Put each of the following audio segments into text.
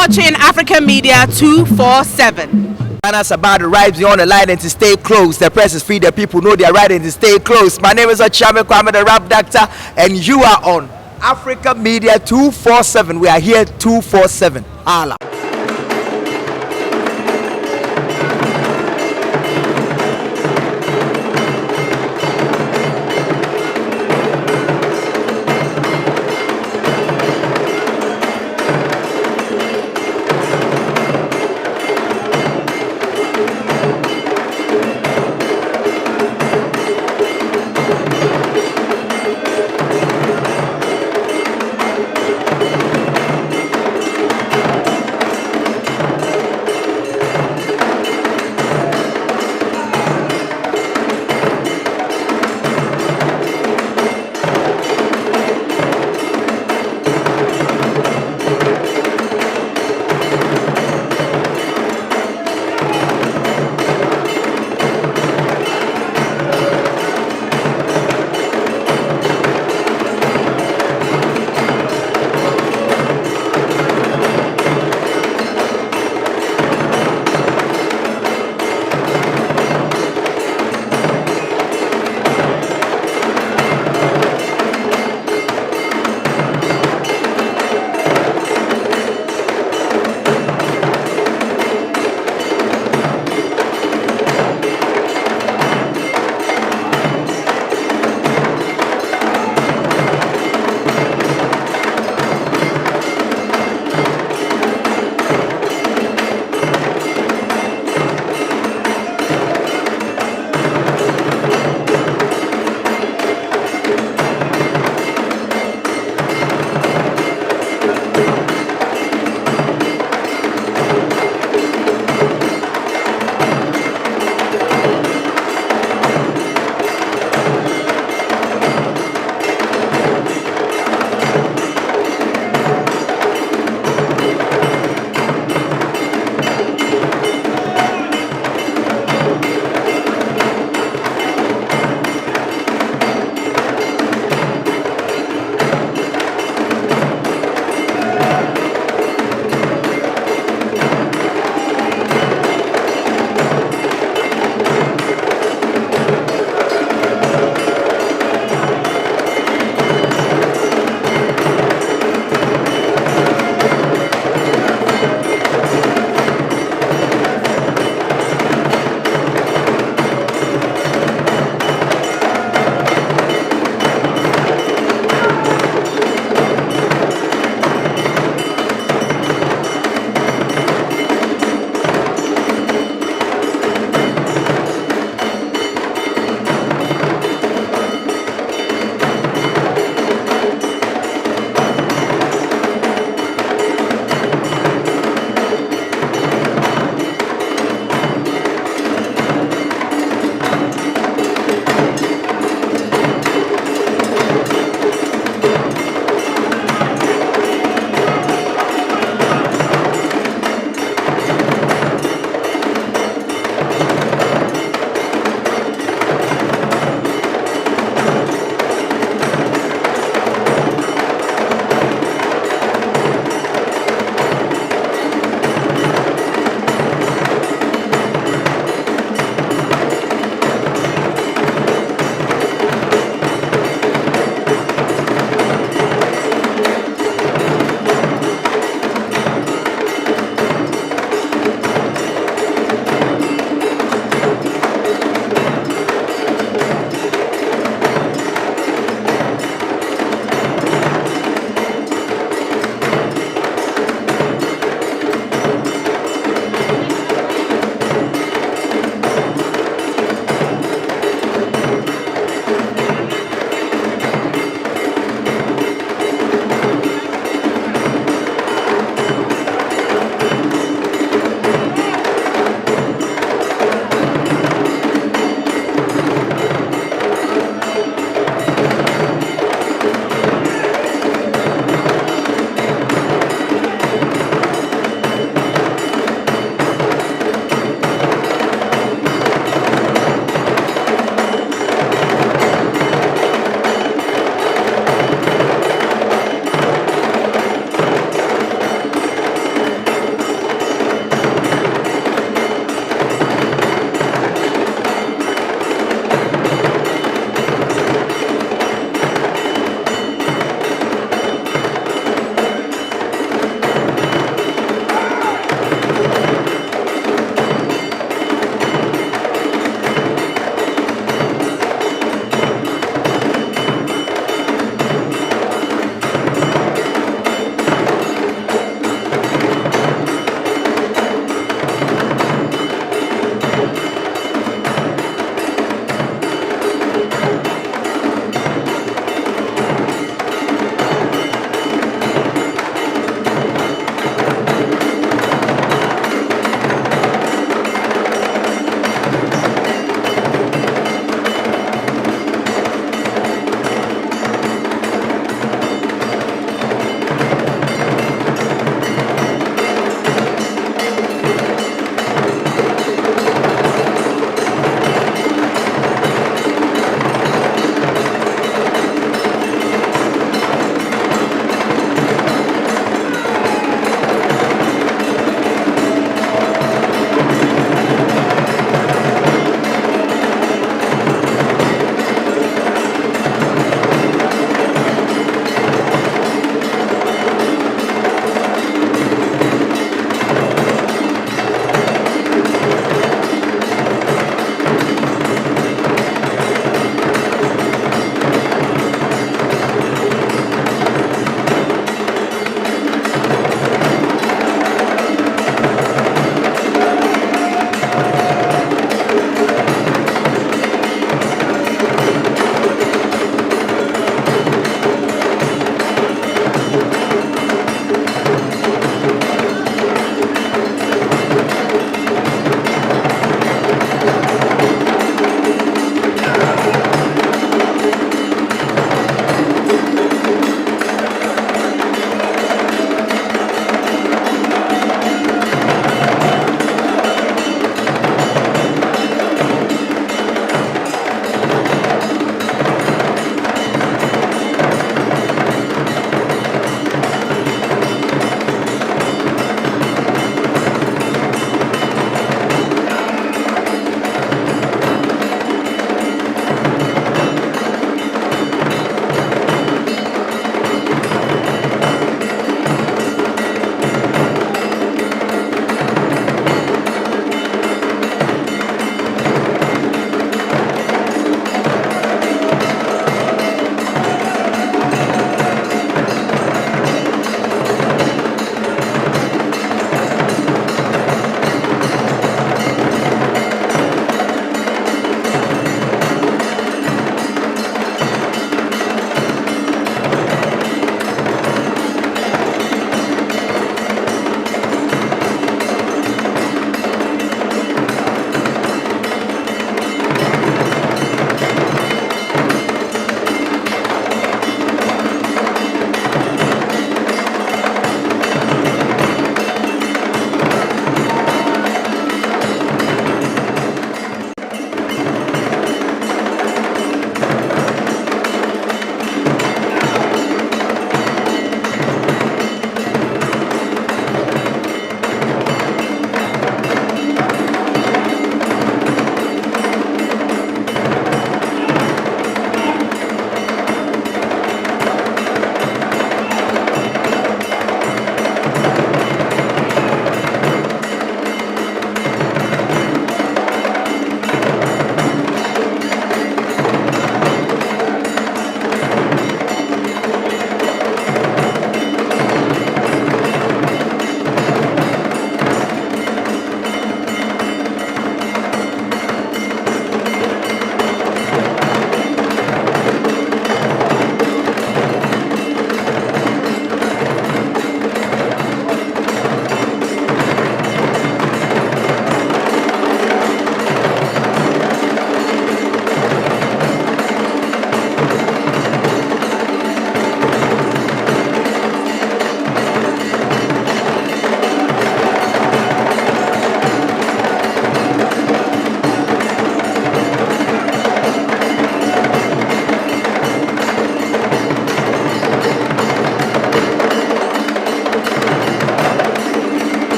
watching African Media 247. Ghana's about to rise beyond the line and to stay close. The press is free, the people know their right and to stay close. My name is Ochame Kwame, the rap doctor, and you are on Africa Media 247. We are here 247. Allah.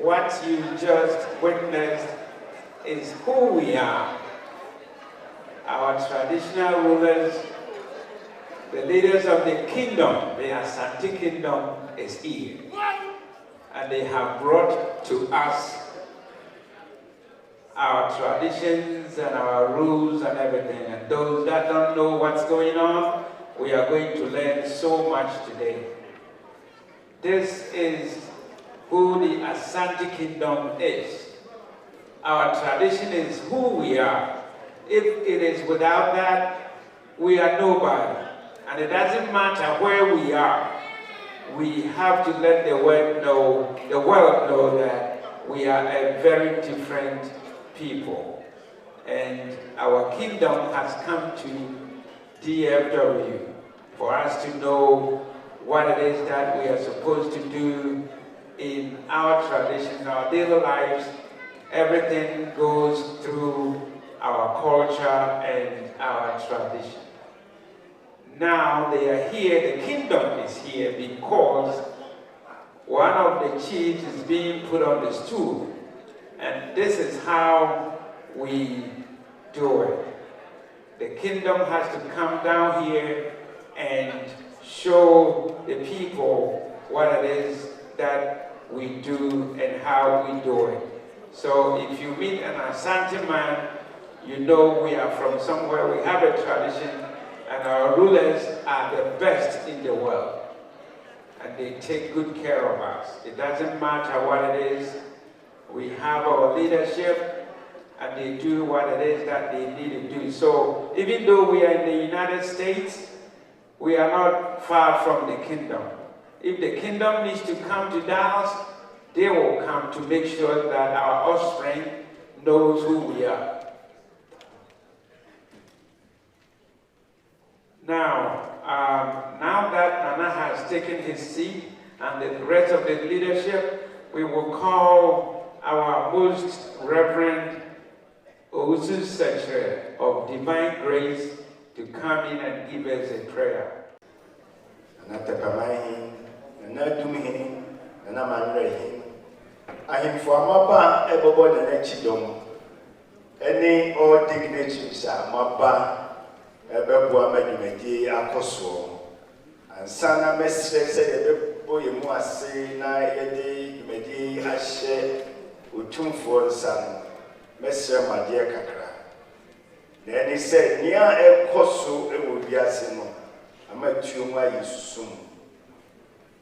what you just witnessed is who we are. Our traditional rulers, the leaders of the kingdom, the Asante kingdom is here. And they have brought to us our traditions and our rules and everything. And those that don't know what's going on, we are going to learn so much today. This is who the Asante kingdom is. Our tradition is who we are. If it is without that, we are nobody. And it doesn't matter where we are. We have to let the world know that we are a very different people. And our kingdom has come to DFW for us to know what it is that we are supposed to do in our traditions, our daily lives. Everything goes through our culture and our tradition. Now they are here, the kingdom is here because one of the chiefs is being put on the stool. And this is how we do it. The kingdom has to come down here and show the people what it is that we do and how we do it. So if you meet an Asante man, you know we are from somewhere, we have a tradition, and our rulers are the best in the world. And they take good care of us. It doesn't matter what it is. We have our leadership, and they do what it is that they need to do. So even though we are in the United States, we are not far from the kingdom. If the kingdom needs to come to Dallas, they will come to make sure that our offspring knows who we are. Now that Nana has taken his seat and the rest of the leadership, we will call our most Reverend Owusu Secretary of Divine Grace to come in and give us a prayer. Any all dignitaries are Maba, Ebebua Medimedi, Akoso, and Sana Mestre said, Ebebo Yamuase, Na Yedi, Medi, Ashe, Utumfor San, Mestre Madia Kakra. Then he said, Nia Ekoso, Ewobiasimo, Amatuma Yusum.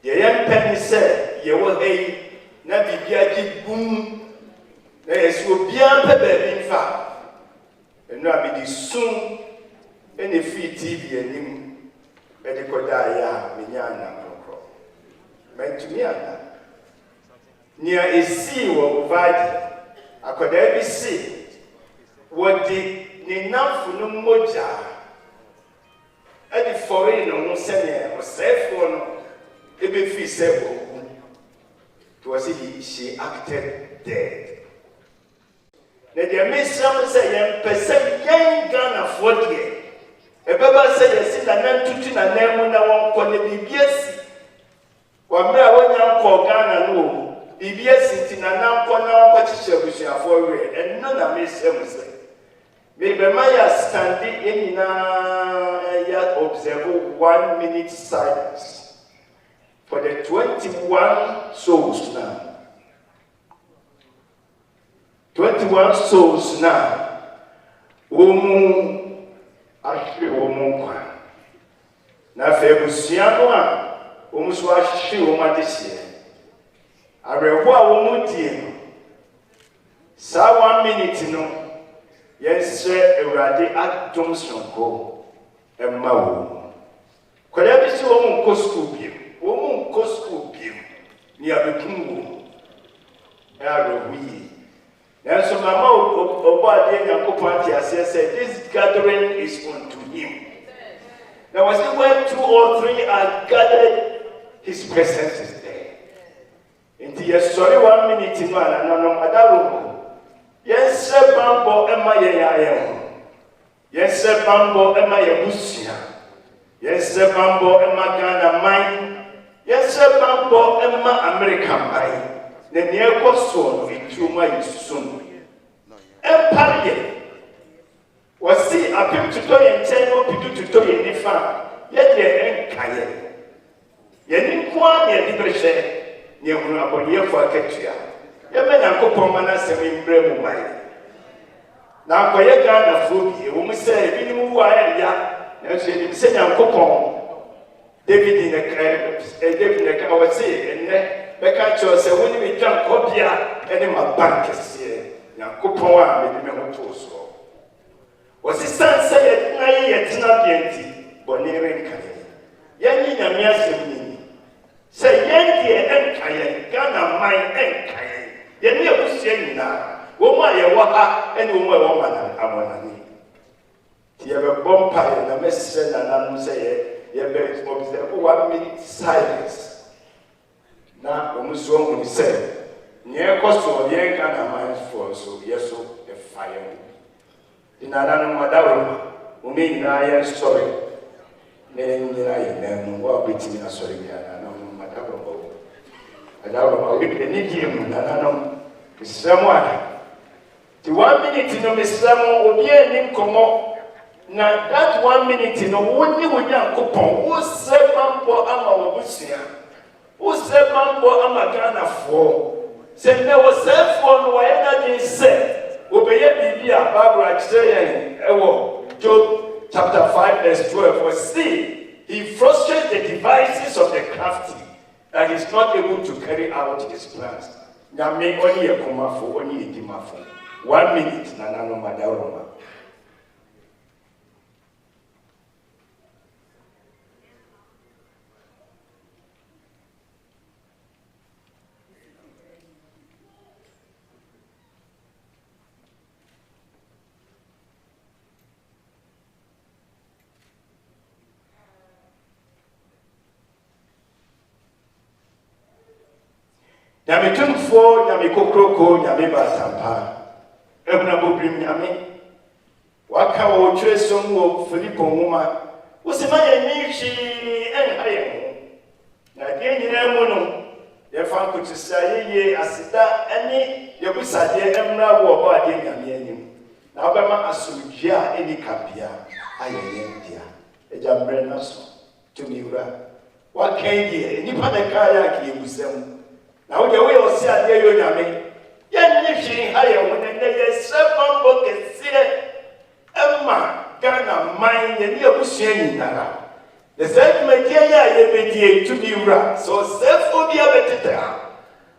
The young penny said, You will a Nabiaki boom. Yes, will be a baby in fact, and not be soon any free TV and him, Edikodaya, Minyana, meant to me. Near a sea will provide, I could ever see what the Ninafu no moja at the foreign on Sene or safe one, a bit free several. It was she acted dead. Na the mesam say yem pese yen Ghana for die e baba say yesi na nantutu na nemu na won ko ne bibiasi wa mra wonya ko Ghana no bibiasi ti na nanko na won ko chiche busuafo we en no na mesam say me be maya standi enina ya observe 1 minute silence for the 21 souls now. 21 souls now. Womu ashi womu kwa. Na febusiano a womu so ashi womu adehye. Arewo a womu die. Sa 1 minute no. Yense Ewurade adom sonko emma wo. Kwala bi si womu nko school bi. Womu nko school bi. Ni abekum wo. Arewi. And so Mama Obadi Yankopati said, this gathering is unto him. Now, as it where 2 or 3 are gathered, his presence is there. Into your story 1 minute in man, and no Adarumo. Yes, sir, Bambo, Emma Yayam. Yes, sir, Bambo, Emma Yabusia. Yes, sir, Bambo, Emma Ghana mine. Yes, sir, Bambo, Emma American mine. na ne koso no etuma yisum empire wasi apim tuto ye nchen no pidu tuto ye nifa ye de enkaye ye ni kwa ye di brehye ne hunu abodie fo akatua ye be Nyankopon mana sem imbre mu mai na akoye Ghana fo bi wo mu se bi ni mu wa ya na se ni se Nyankopon David ne ka wasi enne beka cho se woni mi twan kobia ene ma bank se Nyankopon a me me ho to so wasi sanse ye na ye tina bienti boni re nkaye ye ni nyame asem ni se ye die enkaye Ghana mai enkaye ye ni abusia nyina wo ma ye wo ha ene wo ma wo ma na amonani ti ye be bompa ye na messe na na mu se ye be observe 1 minute silence na omuso hu se nye koso ye Ghana mai for so yeso e fire inana no madawo umi na ye story ne nyina ye na mu wa biti na story Ghana na mu madawo bo adawo ko bi ni die mu na no isamo ada ti 1 minute no misamo obi ani komo na that 1 minute no woni Nyankopon wo se mambo ama wo busia wo se mambo ama Ghana fo se ne wo se fo no wa yana din se obeye bibia Bible actually ewo Job chapter 5 verse 12 for see he frustrates the devices of the crafty that is not able to carry out his plans nyame oni yekomafo oni edimafo 1 minute na nano madaroma Nyame tumfo nyame kokroko nyame basampa ebuna bobrim nyame waka wo twesom wo Filipo nwoma usima ye nyichi enhaye na de nyina mu no ye fa nkutisa ye asida ani ye busade emra wo ba de nyame anim na obema asomdwe a eni kapia ayeye ndia ejambre naso tumiura wakan die nipa de kaya ki ebusam na wo de we osi ade yo nyame ye nyi hwiri ha ye wo ne ye seven book esire emma Ghana man ye ni abusua nyinara the same media ya ye bedie to be ra so self obia beteta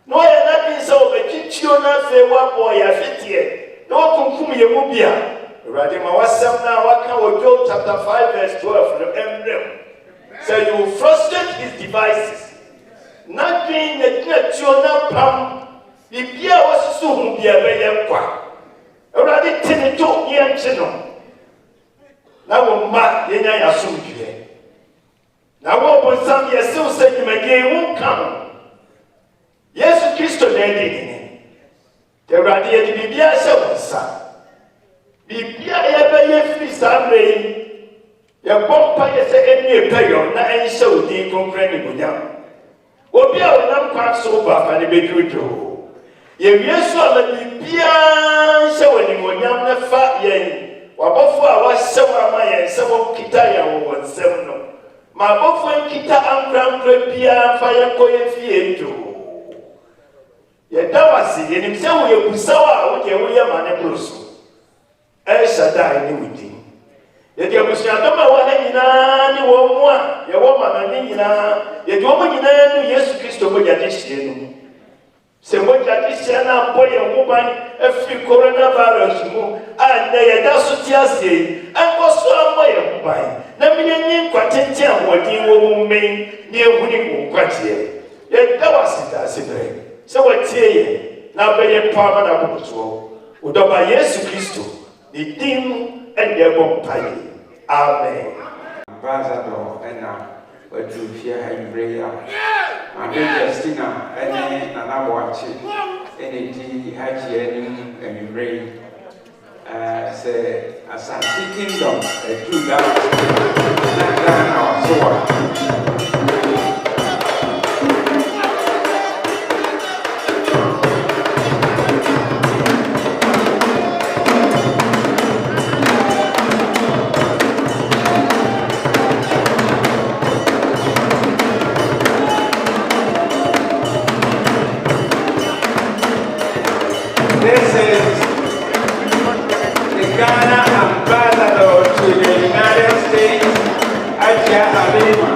no ye na bin so bechichio na fe wa boy ya fitie no kunkum ye mu bia urade ma wasam na waka wo Job chapter 5 verse 12 no emblem so you frustrate his devices nothing that you na pam bibia wasusu hu bia be ye kwa urade tini to ye nchino na wo ma ye nya ya somdwe na wo bonsam ye se usegimage wo kam Yesu Kristo na edini te urade ye bibia se wonsa bibia ye be ye free samre ye bompa ye se eni epeyo na ense odi konkre ni bunyam obi a wonam kwa so ba fa ne bedrudo ye Yesu ala bibia se woni monyam na fa ye wabofo a wasewa ma ye se wo kita ya wo nsem no ma bofo kita amkrankra bia fa ye koye fie ndo ye dawasi ye nimse wo ye busawa wo je wo ye mane bruso e shadai ni wudi ye de busia doma wo na nyina ni wo mu a ye wo ma na ni nyina ye de wo mu nyina no Yesu Kristo mo ja dihye no se mo ja dihye na boye wo ban afi coronavirus mu a na ye da so ti ase enkoso amoye wo ban na mi nyi kwatente a wodi wo mu men ni ehuni wo kwatie ye dawasi da sibre se wo tie ye na be ye pa ma na boto udoba Yesu Kristo ni dim and ye bompaye amen ambassador ena wadu fia haibreya ame Justina ene nana boachi ene di haji enim embrei say Asante Kingdom do that na so This is the Ghana ambassador to the United States, Ajia Halima,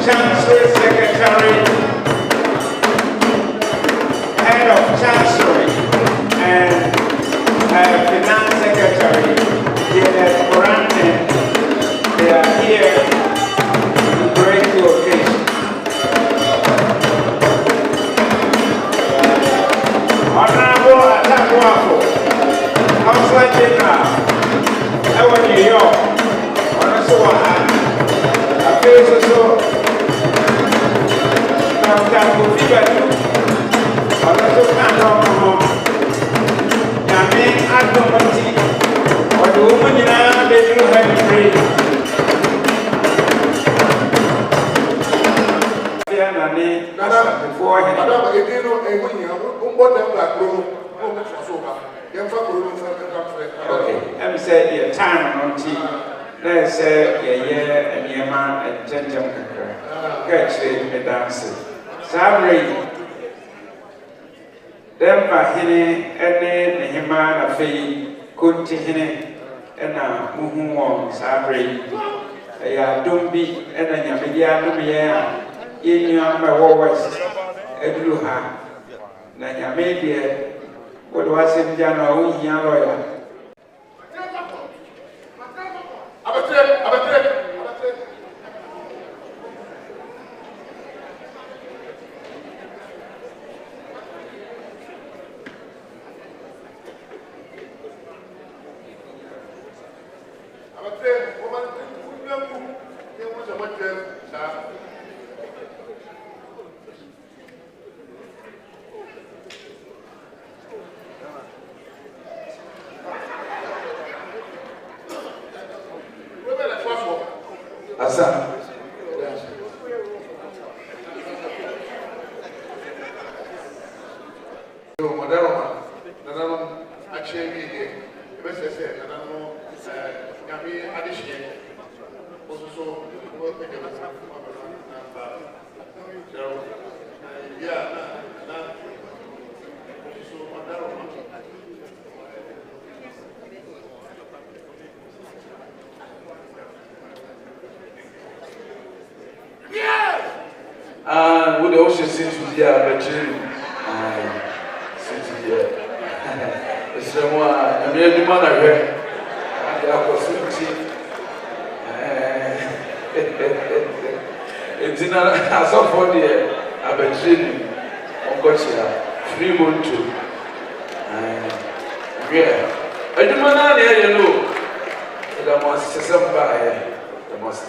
Chancellor Secretary, Head of Chancellery, and Finance Secretary, Janet Moranen. They are here to break the occasion. Honorable Atakwafo, Councilor General, New York, okay, let me say your time on tea. Let's say yeah, and your man and gentleman. Catch the dance. Sabri. Them bahine ene nehima na fei kunti hine ena muhu sabri. Ya dumbi ena nyamedi adumi ya yenyu ama west edulu ha na nyamedi what was him jana o hiya lawyer. Asa. Yo, Madaroma, Nananom, actually, the best I said, Nanano, Yami Addition, also, yeah, so Madaroma. With the ocean since we are veteran, since we are, it's the one, I'm here to man here, and the opportunity. It's in a so for the veteran, of course, free moon too. Yeah, I do not hear you know, the most December, the most.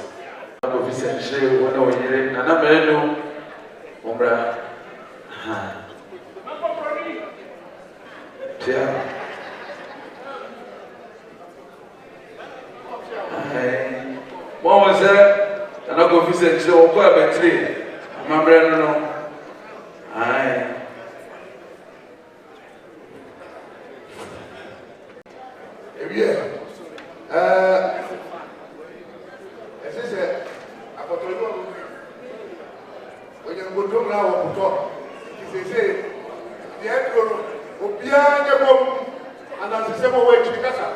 Officially, one of the Nanameno, Umbra. What was that? An officer, so quite a tree. My brother, no. Aye. Yeah. As I said, when you go to now, they say, the head go, and as the same way to the casa.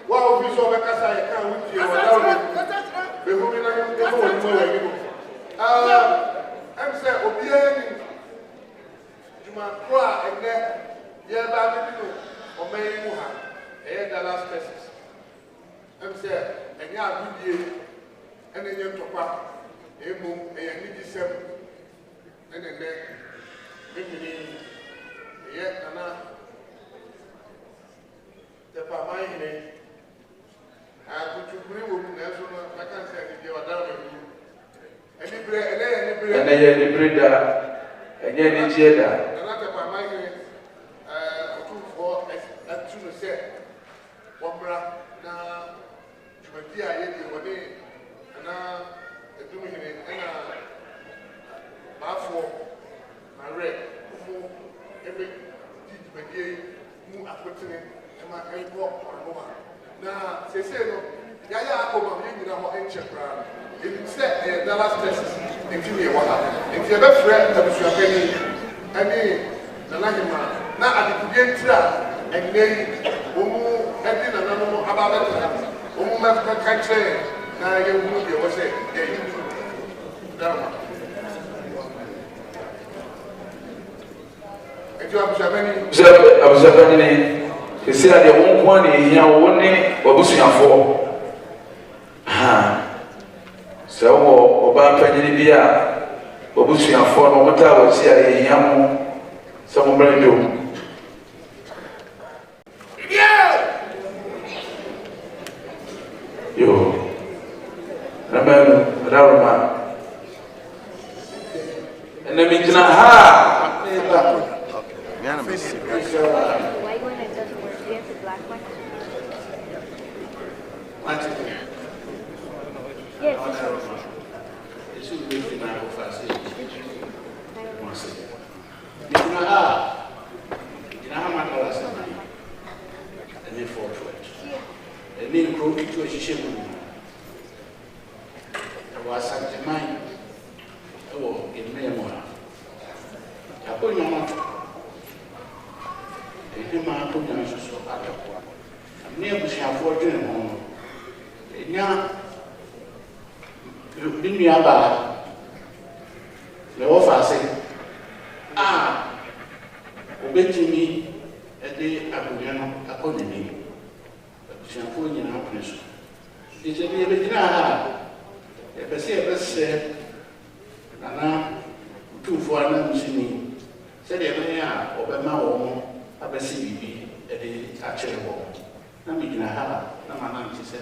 Wow, we saw the casa, I can't with you. I'm saying, Obiang, you might cry and then, yeah, Babylon, or May Muha, and the last cases. I'm saying, and yeah, good year, and then you talk about a boom, and you need to sell, and then, maybe, yet, Nana, the Pamine. I could to bring with Nelson, I can't say if you are down with you. Any bread, and any breeder, and any cheddar. Another Pamine, 2 4 at 2 set. One bra, now, to my dear, and now, the doing it, and for my red, every deed, move up with it, and my elbow or over. Now, say, no, Yaya Akoma, you know, ancient brand. If you said Dallas, Texas, if you hear what happened, if you're a friend of your penny, Any Nalahima, now at the Kudientra, and they Umu, and then another about it. Umu country, now you would was it. Abusabani, you see that the one point here, only Babusian. So, Oba Penibia, Babusian for no matter what say, Yamu, some brand new. Yo, Ramon, and then we can White one that doesn't work. Do you have the black one? Yes, It should be the Bible fast. You know how much dollars and then for it. And then grow into a shame. I was such a mind. Oh, in memoir. I put your mouth. If you might put your answers so hard. I'm near to share for dinner home. Yeah, you've been near by the office. Ah, obey me a day Abuliano according me. Shampoo in happiness. It's a little bit now. If I say a best said, Nana, 2 for an machine. Said the man, Obama, or a best CBB, a day actually home. Now, we can have a man, she said.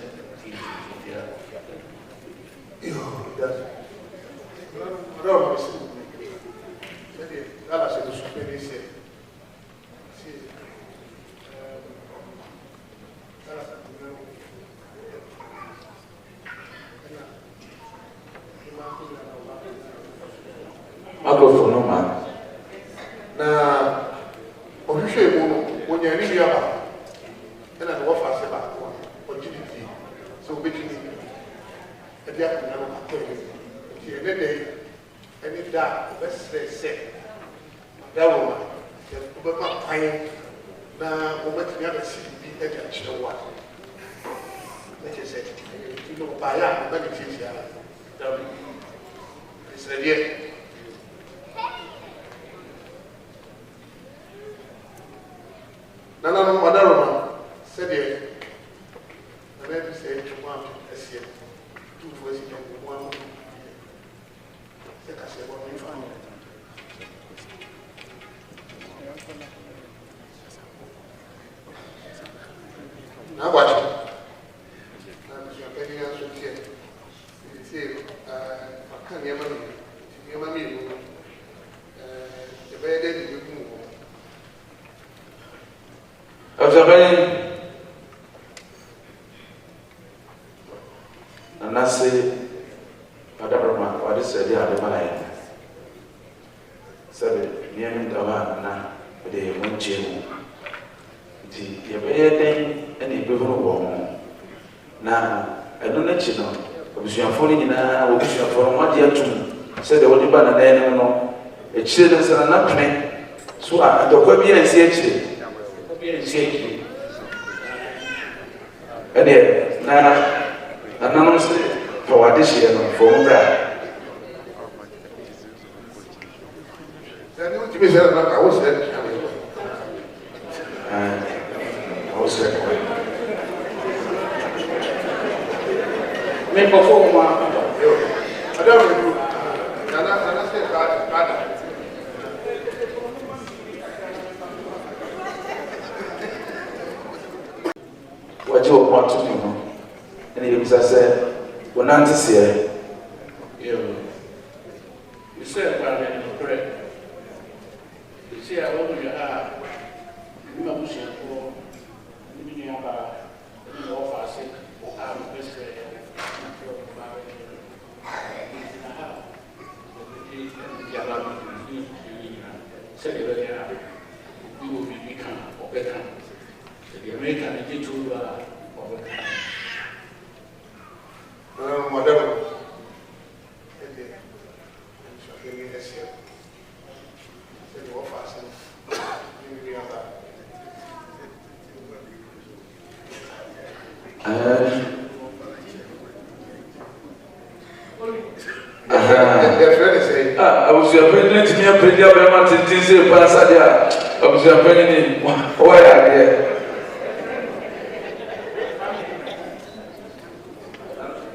Microphone, no man. Now, when you're in Europe, then I go fast about what GDP. So, between a day, and then they, and if that, let's say, that woman, the woman paying now, woman to the other CDP, educational one. Let us say, you know, by that, let me teach you. It's a year. Nana Madaroma said, and then he said, one, a year, 2 for 1. I said, what we found. Now, watch it. I'm getting answer here. You see, I can't hear me. The way they do. Abusabani, and I say, Madame, what is the other man? Said, near me, Davana, but they won't chill. The thing any people warm. Now, I don't let you know. Obviously, falling in a position for what you have said the only banner then, no, a children's and an appointment. So I don't go be and see. And yet, now, anonymously for what this year for that. Then you be said, I was there. I was there. Me perform I don't know. Nana said, God. What you want to do? And he said, "We're not to see." You said about it, correct. You see, I want you to have you must share for you about the office. I'm just we will be become or better. The American did to overcome. Madam, I was your president to me and pretty up a month in Tinsy Pasadia. I was your president. Why are there?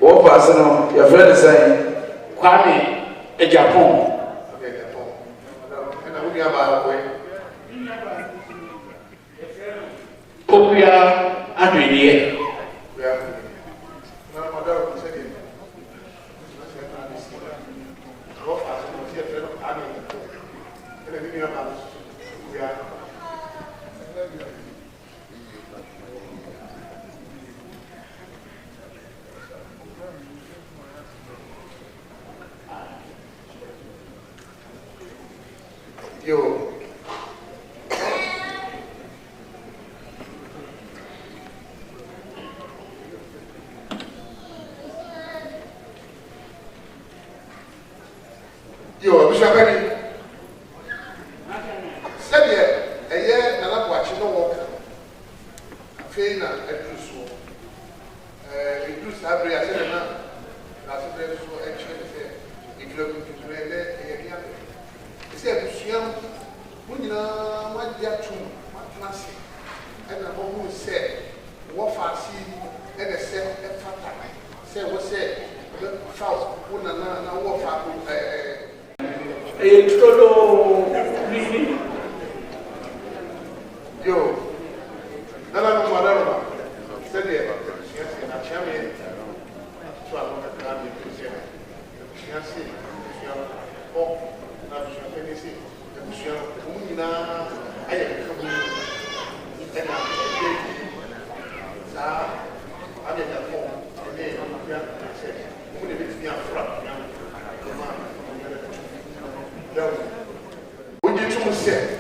What person, your friend is saying, Kwame e Japan. Okay, Japan. And I will be about way. Popia Adrienne. We have no mother of the second. What as you see a friend of Annie. And then we have we are. Yo. Yo, Bishop Benny. Said yeah, a year, and I'm watching no walk. Faina, a true it do Sabri, I said, I said, so actually, if you're going to read it, he said, Lucian, when you know what they are true, what classy, and the whole said, what fancy, and I said, a fat, say, what said, foul, one and what fat. E todo Lili. Yo, nada no madama. Seria, yes, na chame. So I want to grab you to say. Yes, yes. Oh, na chame ni si. Yes, umina aye kabu. Ena. Sa ade da fo. Ene ya say. Umina bi fi afra. When you two say,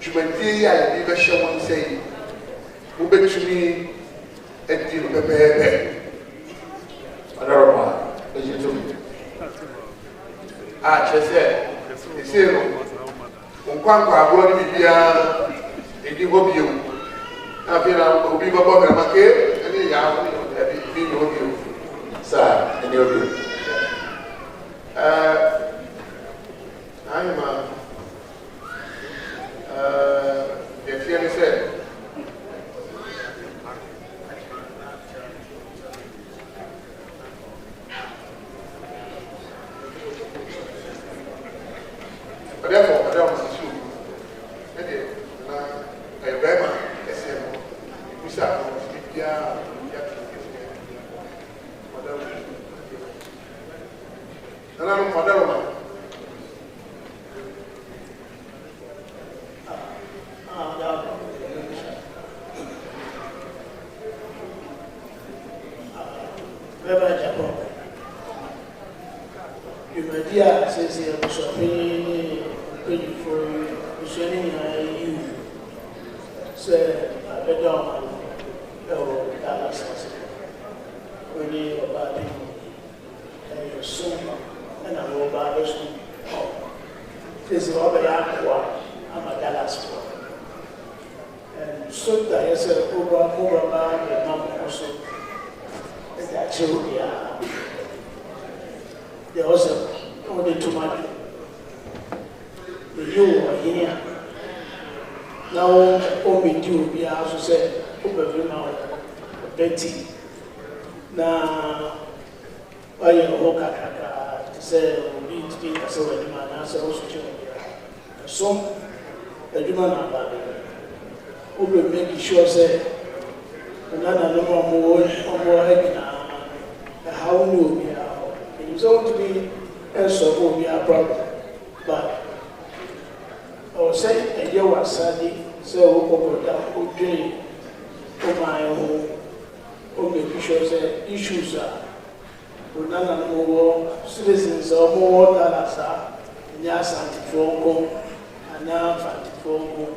you may be a never shall one say, who bet to me a deal of a baby. Another one, listen to me. Ah, just said, you say, Unquanqua, going to be a give of you. I feel I will be above a market, and a yard of you, sir, and you. I'm the feeling said. But therefore, I don't want to. Maybe a Bema, a same. We start from Libya, and I'm Madame. Beba Japan. Yumadia says here, Bishopini, pretty for Bishopini, you say, I bet on Dallas. When you are about it, soon, and I will buy this one. This is what I'm a Dallas for. And so that I said, over about the number also. Actually, there was only too much. You are here. Now, only you, we also said, over now, Betty. Now, I am Hoka to say, we need to be a so many man, as also. Some, the human about it. Who will make sure, say, another more how new we are. It is going to be and so we are problem. But I was saying a year was Sunday, so over that whole day, my home, make sure that issues are none more citizens or more than us are, and yes, anti-phone and now anti-phone.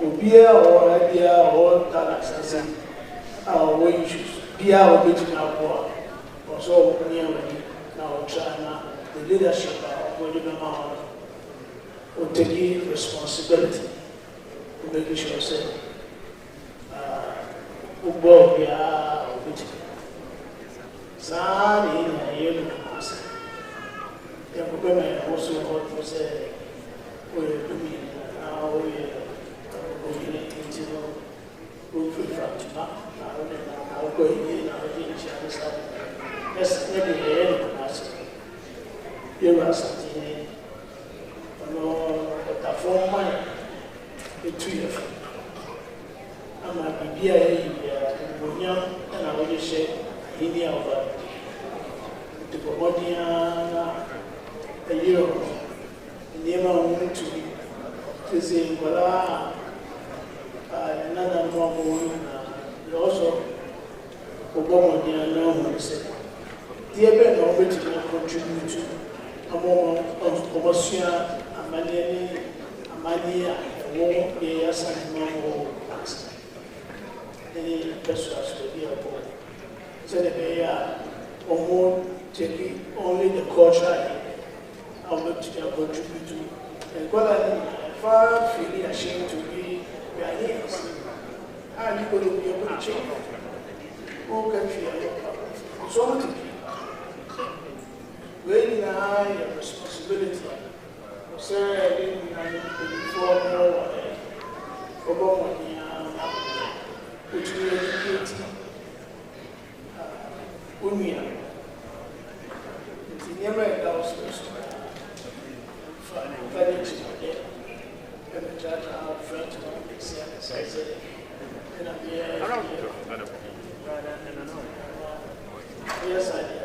Obia or idea or that our issues. Be our bit in our war. Also, now China, the leadership of Bolivia will take responsibility to make sure say, Ubo, we are a bit. Sari, I am women also hold for say, we now we into we from now going in our insurance. Yes, maybe the end of us. You are something, but the form money, the 2 years. I'm a BBA, and I will share India over the Bombardier a year ago. The amount to say, well, another one also Bombardier now said, dear Ben, already contribute to a moment of Commercia, Amania, and war, yes, and more. Any persons to be aboard. So they are taking only the culture how much they are contributing. And what I far feeling ashamed to be Ghanaians. How are you going to be able to change? Who can feel your problem? So much. When you have your responsibility, sir, I didn't before more which will educate Unia. The never allows us to find and the judge our friend to and I'm here. Yes, I did.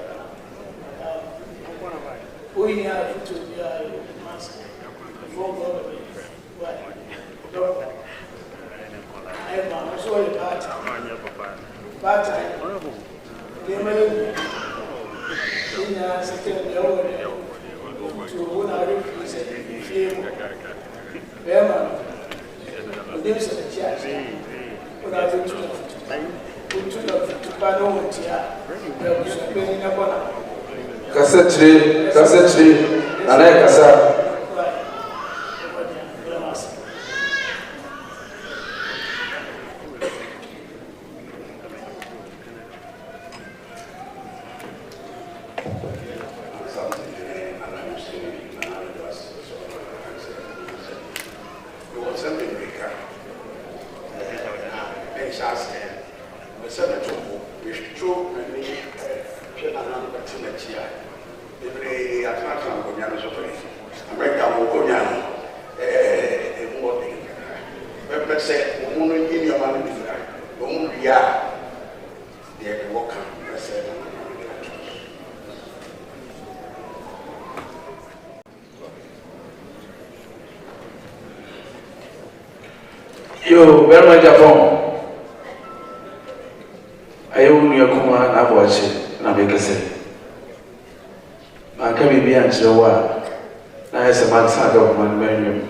We have to be a mask before God. I am also a bad time. Bad time. They may be second level to who are refusing. Bearman, the names of the church. When I went to Panotia, there was a penny upon Cassette, and I Yo, very much Japan. I own your command. I watch it. Now, because I can't be answered. Now, as a man, side of my menu.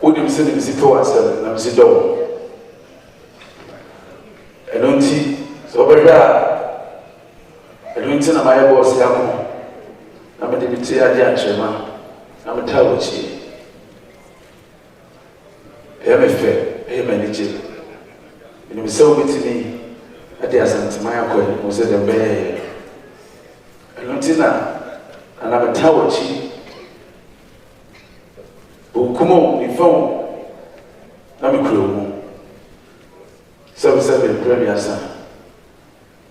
Would you send him to us and I'm the door? I don't see so over here. I don't see my boss. I'm a deputy adjutant. I'm a Tawachi. MFA, manager. You so with me at the Asantamaya Coin, was at the Bay. And Lutina, and I'm a Tawachi. Come on, the phone. I'm a crew. 7 Premier Son.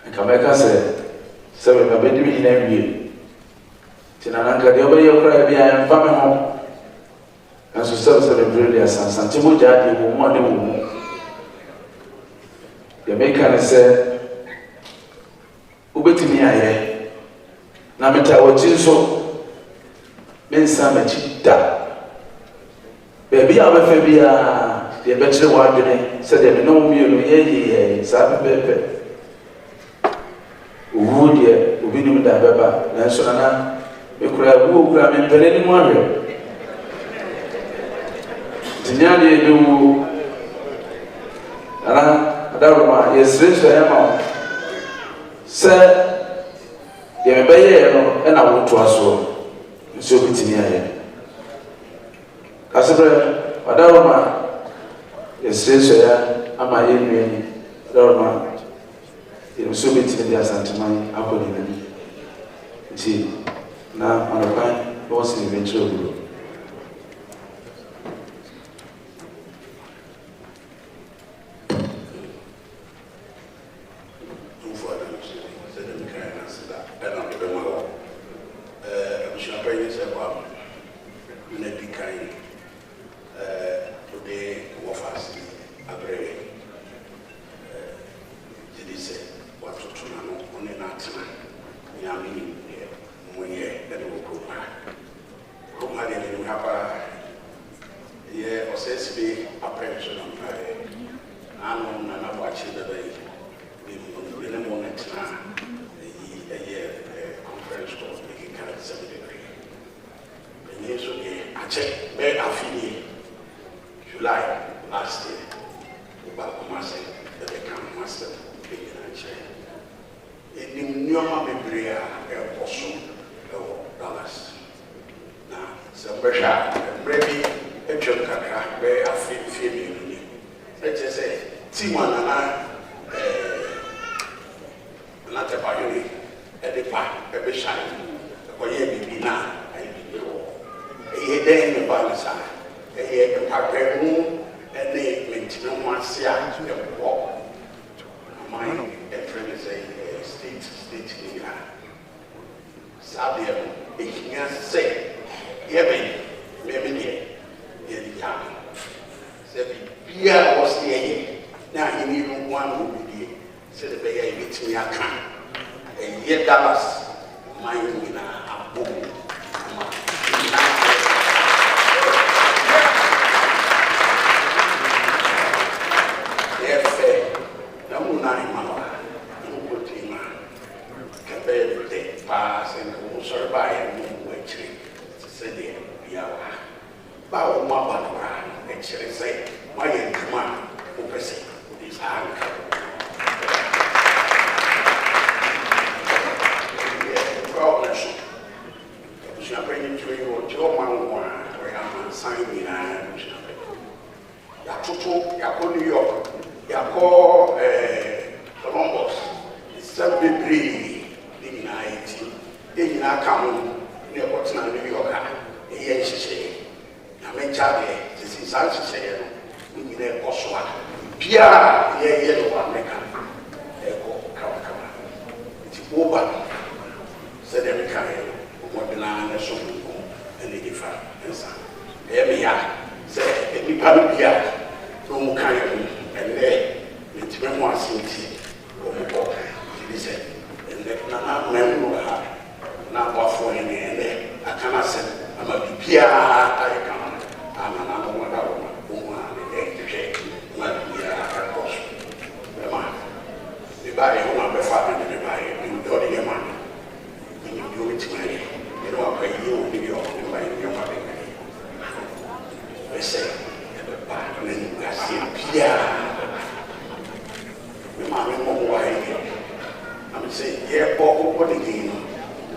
And Kameka said, 7 my baby in every. Tinanaka, the over your cry, I am family home. And so 7 Premier Son, Santiago Jadi, woman. The American said, Ubetimi aye. Nameta Wachiso, Mensamachita. Baby, I'm a Fabia, the better one, said, there no meal, yea, Sabi Pepe. Would ye, Ubinum da Baba, Nansana, we could have moved Gram and Penny Warrior. Tignani do Daruma, yes, rich for him. Sir, you may be and I want to ask you. So it's in here. Casabre, Daruma, yes, rich, I'm my enemy. Daruma, it was so bit in the Santa Mai, Apple in the na anɔpa na wɔsi ne bɛkyerɛ wuro. July last year, about Kumasi, the camp master, big and chair. In Nyoma Bibria, a Bosso, Dallas. Now, some Besha, and Brady, a Jokaka, where I feel feeling. Let's just say, Timan and I, not a pioneer, at the park, a Beshan, or ye be now, I be a day in the balance. A paper room and they maintain one seat and walk. My friend is a state in Sabia, it can say, Yemen, maybe the town. Pierre was here. Now you need one who be here. Said the baby meets me a can. And yet Dallas, my winner, a boom. New York, Columbus, some debris in night, in our common near what's not New York. Yes, she said, I mean, Charlie, this is how she said, we need a Boswa. Pierre, yellow one, echo, come. It's over, said every kind of what the land is so and the different answer. Here say, if you come here. No kind and then it's been one city or more. He said, and then Nana Member now before him and then I cannot say, I'm a Pia, I come. I'm another woman, my Pia, course. The man, the body who I'm father, the body, you don't get money. When you do it to me, you know, I pay you in New York, and buy your money. They say, and then I see Pierre. My mom, why? I'm saying, yeah, what again?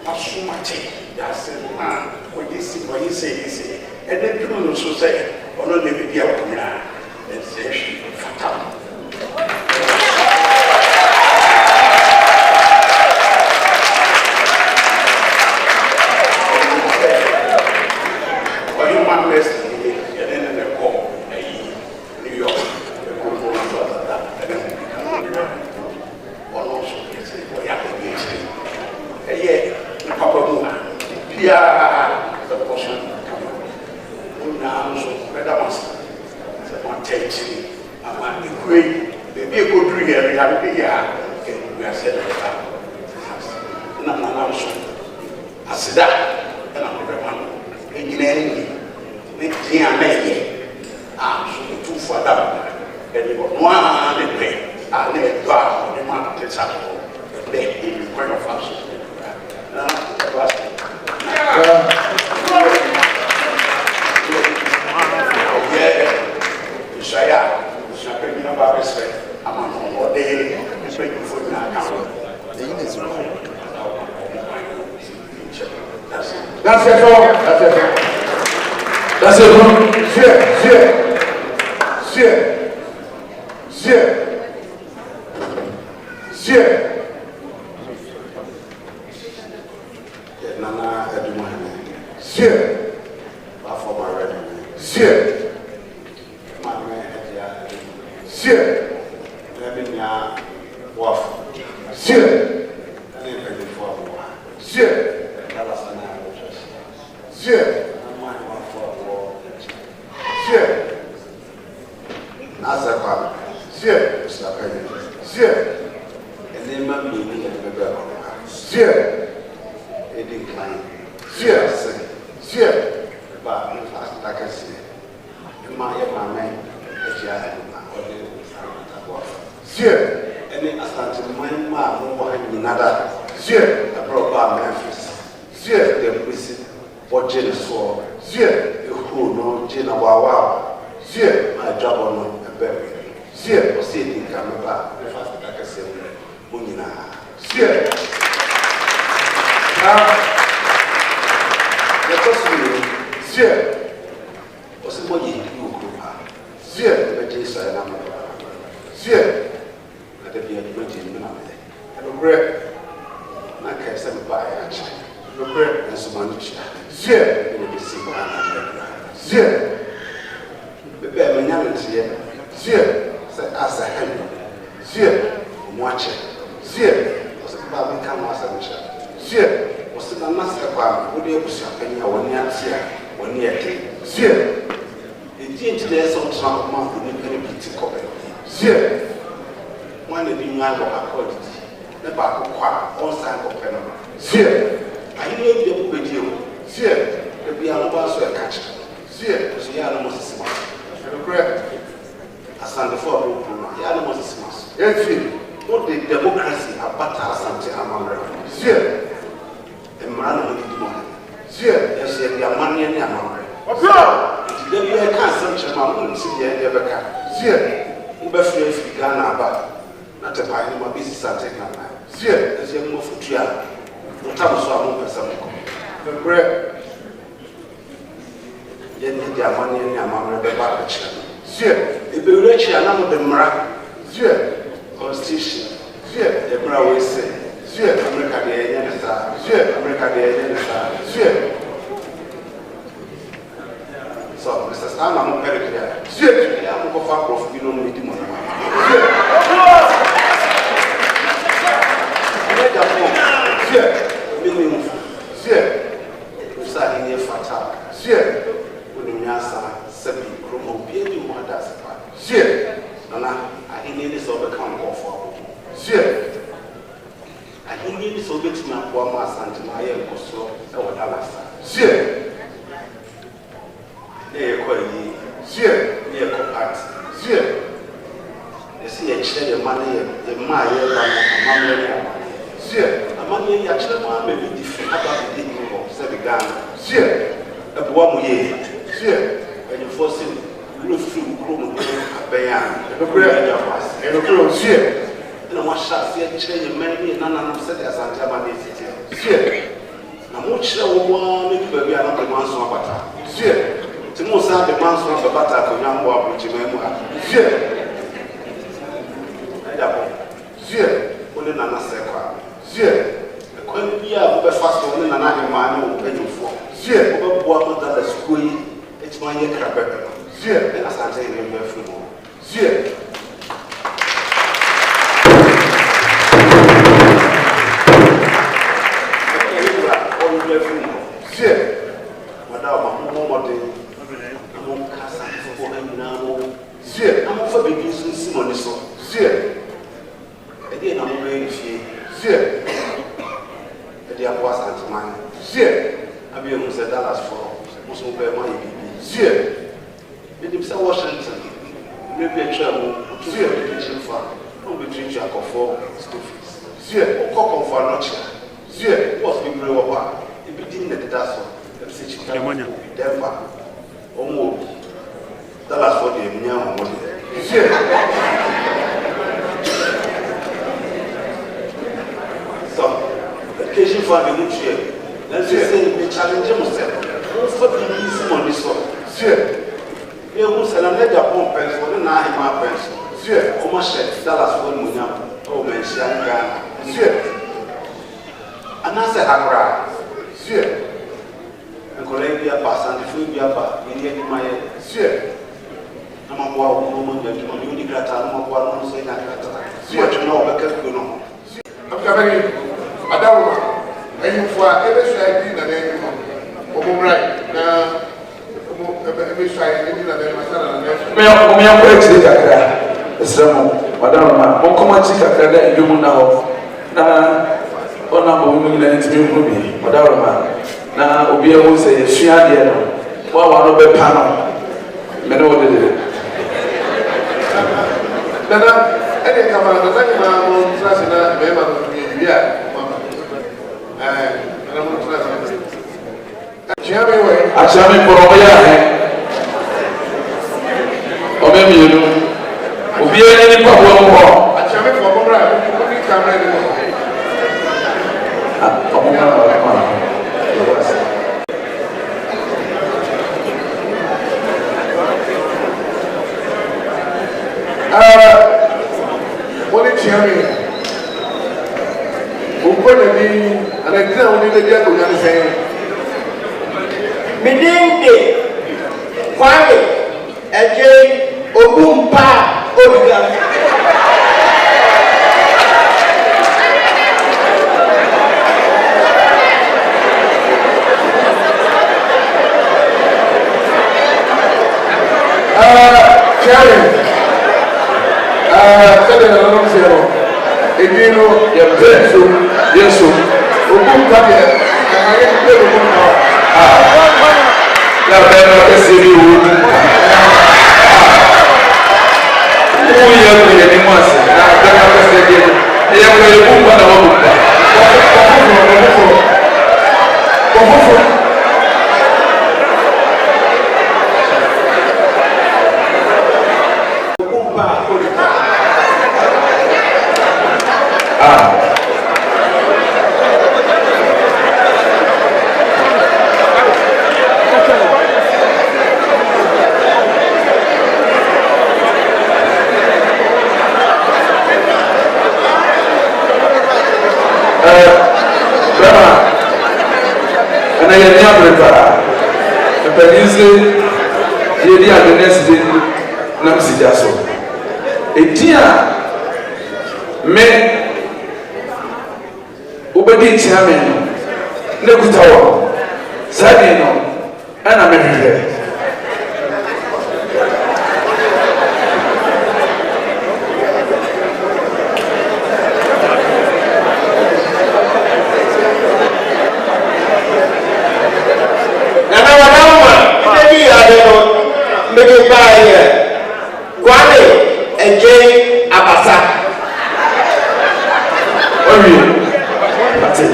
I so much. That's it, man. What you say, and then people also say, oh, no, they be out now. And say, fatal. Nana Sie. Bafo ma ready. Sie. Ma me edia. Sie. Maybe nya waf. Sie. Ani ready for wa. Sie. Kala sana ya. Sie. Ma wa for. Sie. Nasa kwa. Sie. Usapeni. Sie. Ene ma mi ni bebe. Sie. Edi kan. Sie. Sie. Ba mi fa ta ka si. Ma ye ma me edia na ode sa waf. Sie. Any asante man ma mo wa nyinada. Sie. Abro ba Memphis. Sie. The prison for Jenny so. Sie. Who no Jenna Wawa. Sie. My job on a baby. Sie. O see the camera. The first like I said, Munina. Sie. Let us see. Sie. O see what you do. Sie. The Jesus and I'm. Sie. Let there be a great in Minamate. No bread. I can't send by actually. No bread. And some money. Sie. It will be simple and Sie. the bear menality. Sie. Say, as a hand. Sie. Watch it. Sie. Was a Babi come as a mission. Sie. Was the master farm, would you push up in your 1 year, 1 year? Sie. Indeed, there's some trouble month with any pretty copy. Sie. One of you have a quality. The back of quack, all sign of pen. Sie. I knew you with you. Sie. The piano bars were catching. Sie. So you are almost smart. No bread. I stand before you, you are almost smart. Sie. What the democracy about something among them. Sie. The man of the money. Sie. Yes, they are money and among them. Then you can't send your mom, see the ever can. Sie. Ubefree if Ghana about not a pine, my business are taken on. Sie. As you move for trial, the time so I won't some. No bread. Yet their money and your mom the back. Sie. If you reach your number, the Mara Sie. Constitution, Sie. the Bra will say, Sie. America, the Yenista, Sie. America, the Yenista. Sie. So, Mr. Stan, I'm very clear. Sie. I'm going to far off, you don't need him. Meaning, Sir, in your fatal. When you answer, Sebi, Chrome, be any more that's a part. Nana, I need this overcome for. I need this over to my poor master and my young costo, or Dallas. They are quite near compact. They see a chair, the money, the Maya, a money, actually, one may be different about the digging of Sebigan. A one year. When you force him, you through Chrome, a bayan, a great and a girl, and I want shot see a chair, maybe none of said as Antamani. Now, much one, maybe I'm not the ones who are to most of the ones who are better for young walk with you. Only Nana Sequa. The coin be a fast one and another man who pay you for. What that the school, it's my year crab. And as I say, you have free more. Madame, more than I'm Casa for him now. I'm for baby Simon. Again, I'm very few. The Aquas and mine. I've been with Dallas for most of my money. With himself, Washington, maybe a travel to the education fund, no between Jack of 4 school fees. Or cock for a notch. What's been real about? It begins the Dasso, Denver, or more. Dallas for the Eminem money. Education fund in each year. Let's say we challenge myself. Who for the reason on this one? You who sell another pump pencil, and I have my pencil. Almost $1 for Munyam, oh, Mensian Ghana. And I said, I cry. collect their pass and the food their pass. We need my Sure. I'm a boy who no man to me. You got a no say that. Much no, but can't go no. I'm coming. Madam, and you for every side in the name of right now. Every side in the name of Me am break the kakra. Esremo. Madam ma, mo koma chi kakra da edwum na ho. Na ona bo mu nyina ntimi hu bi. Madam ma. Na obi e ho se yesua de no. Wa no be pa no. Me no de. Nana, any camera, the time I'm trusting that member of the year. And I'm trusting. Achami for Oya. Obey you. Obey any problem. Achami for Mora, only camera anymore. What did you mean? Who put a name and I didn't want to get to say. Midinde, Kwame, Ejay, Obumpa, Obiga. Karen, said I don't say. If you know, you're very soon, yes, so. Obumpa, I am very good now. La belle que c'est lui ou il y a des mois c'est la belle que c'est bien et il y a que le bon pas d'avoir na yɛ nya prepare mpanyinse yɛ di adenes de nam sigya so eti a me wobɛdi nkyia me no ne kuta wɔ saa de no ɛna mehwehwɛ Kwame, Ejay, Abasa. Oye, ate.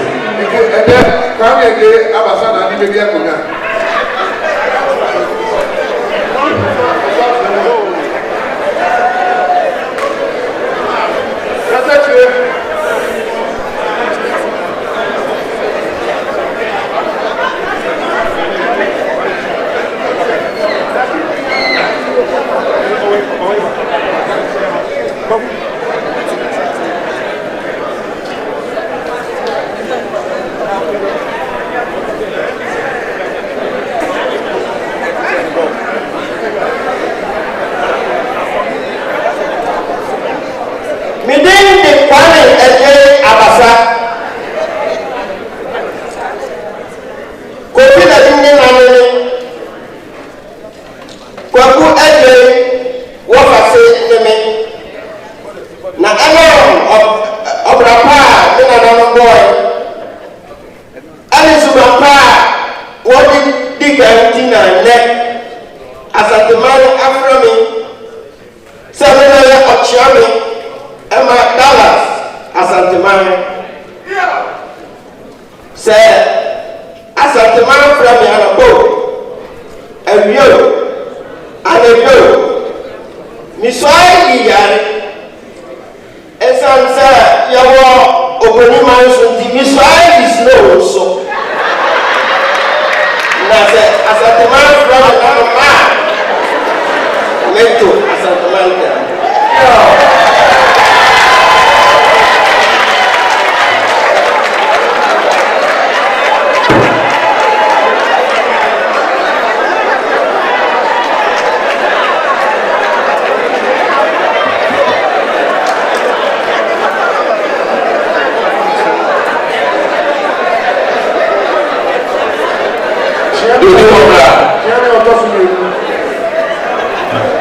Kwame Ejay, Abasa na ni bebi akonya.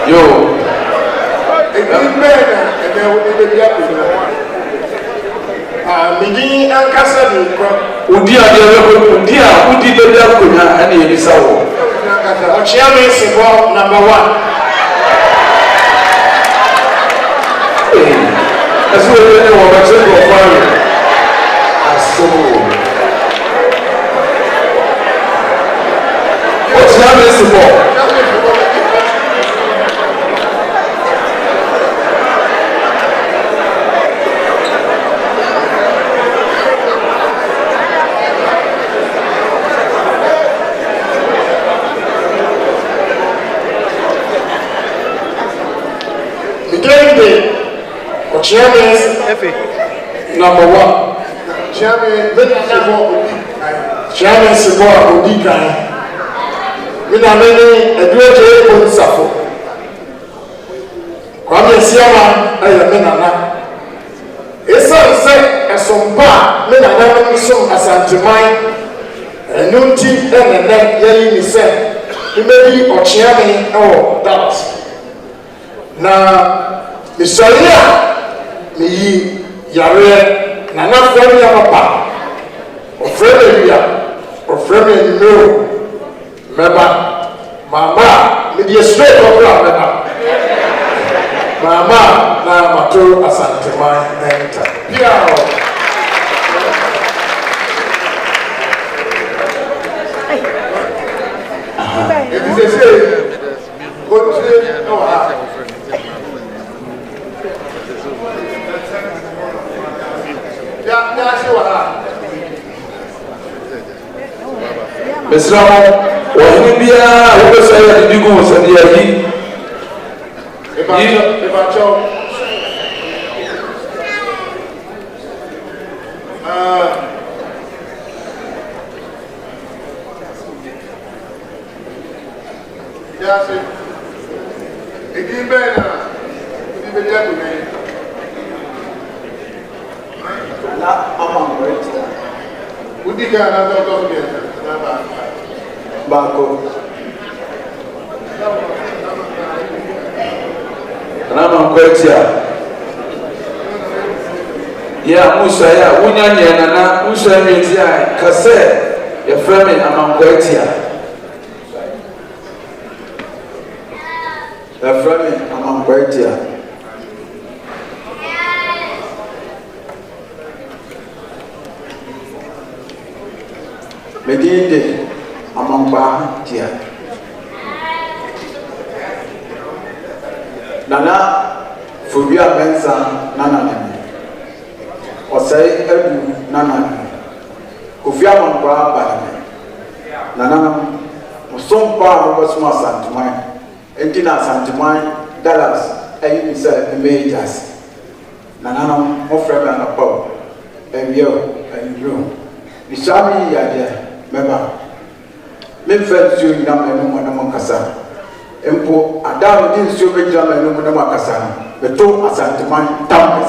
Yo. Midi ankasa ni kwa Udi a udi bebe akonya ene yebisa wo. Chairman Sebo number 1. Aso we ne wo ba se go fare. Aso. O Chairman Sebo. Chairman number 1. Chairman Sebo Odikan. Mina many educated on Safo. Kwame Siama Menana. Esa say a sompa, Menana so Asantimai, and Nunti and then Yay say, you may be or chairman or that. Now, Mr. Me yare na na friend ya papa o friend ya o friend no meba mama me dey straight up meba mama na mato Asanteman enter piao it is a say go say no Mesra mo ohun bia wo be say ya di go so dia yi. Ya se igi bena di be dia ko ni la among right udi ka na do ni na ba bako na mkwetia ya Musa ya unyanye na Musa metia kase ya frame amankwetia ya frame amankwetia medinde amamba tia nana fobia bensa nana nene osai edu nana kofia amamba ba nana musompa robasuma Asanteman entina Asanteman Dallas ayi bisa majors nana mo frema na pop ebio ayiro bisami ya dia meba me friends you na me no mo kasa empo adam din so be jama no mo na kasa beto Asanteman tam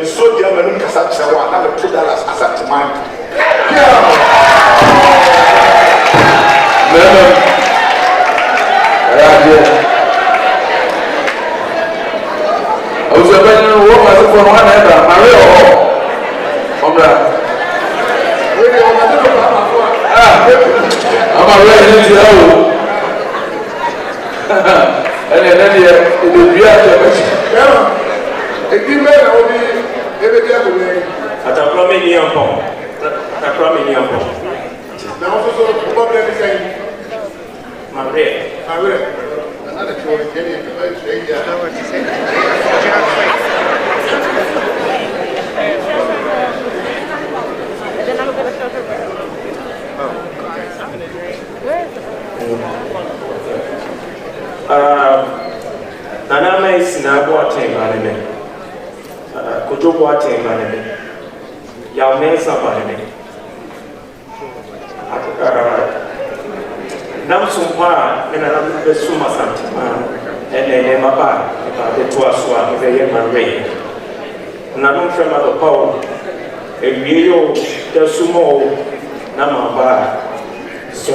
so dia ma num kasa kyerɛ wa na me to Dallas asanteman I was a man who was for one ever, Mario. I'm a ready to know. And then it will be at the It didn't matter how many every other way. At a prominent pump. A prominent pump. Now, also, what are they saying? Maria. Another choice, getting to say, Then I'm gonna show her. Where is it? Nana may snabo attend by me. Kojobo attend by me. Young men by me. Namsumpa, and another Suma Santa, and then Mapa, the Tuasua, the Yemen Ray. Nanum Frema the Paul, a Rio, the Sumo, Namaba, so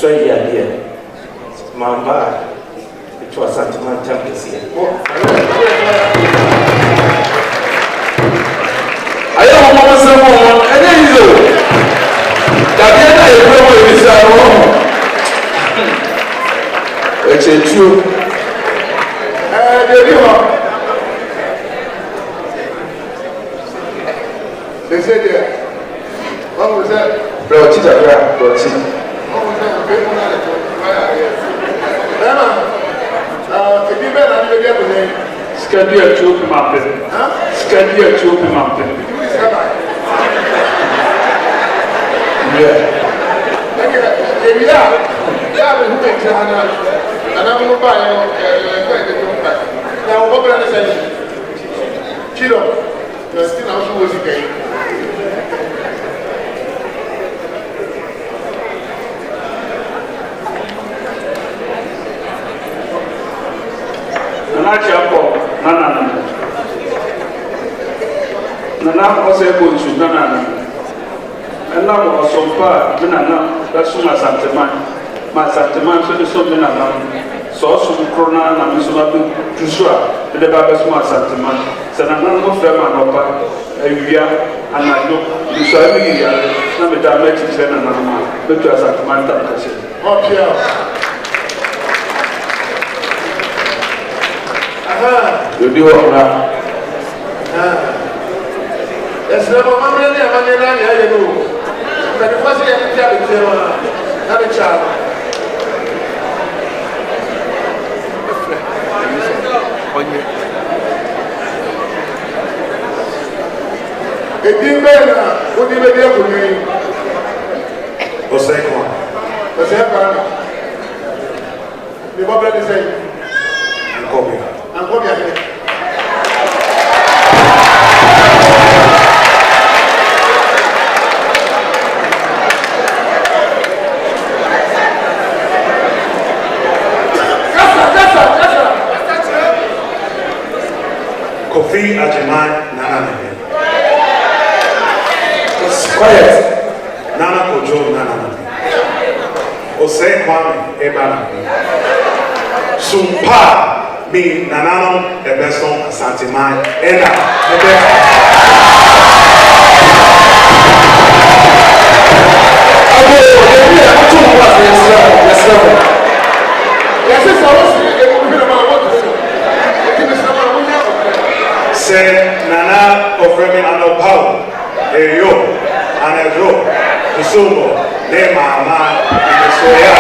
yeah, Mamba, it was Santa Tempest here. I don't want someone, and then you that is probably wrong. It's a true. They said that. What was that? Bro, teacher, bro, What was that? People not at Emma, if you better not get the name. Schedule to open mountain. Schedule to open mountain. Yeah. Who makes it? And I'm going to buy now, what can I say? Chilo, you're still out who was again. Nana was able to Nana. And now was so far, Minana, that's my Santaman. My Santaman, so the so Minana. So some crona and Miss Mabin to sure, the Babas my Santaman. Sanana of Ferman, a year, and I do, you saw every year, no damage to send another man, but to a Santaman. Oh, yeah. You do all that. There's never one man there, man, I know. But it wasn't a child, not a child. It didn't matter what you were there for me. What's that one? What's that? The Bible is saying, I'm coming. Kofi Ajeman Nana. Quiet. Nana Kojo Nana. Osei Kwame Ebana. Sumpa mi Nanano Ebeson Asanteman Ena Say Nana of Remy Anopao, Eyo, Anajo, Kusumo, Ne Mama, and Soya.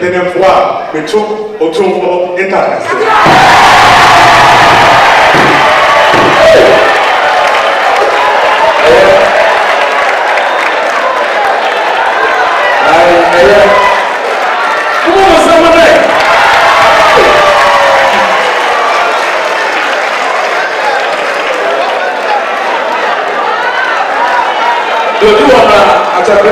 Tenem fois, mais tout autour internet. Come on, someone there. Do you want to attack?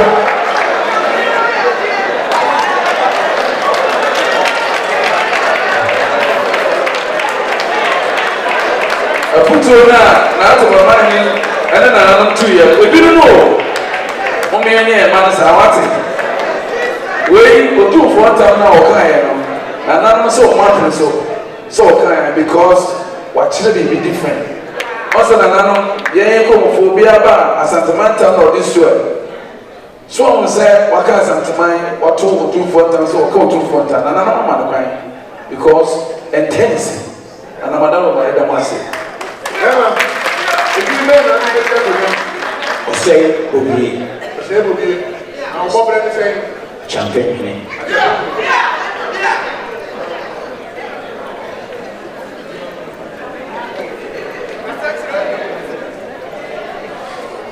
A photo now to my money, and then another 2 years. We didn't know. Mommy and man is awati. We go to 4 times now, okay, and I'm so much so okay because what should be different. Also, Nanano, yeah, come for Biaba, a sentimental or this way. So I say, what can Santamai, or 2 or 2 4 times or go to 4 times, and I'm not crying because intense, and I'm another by the massive. If you remember, Or say, Obi, I'm probably saying, Champagne.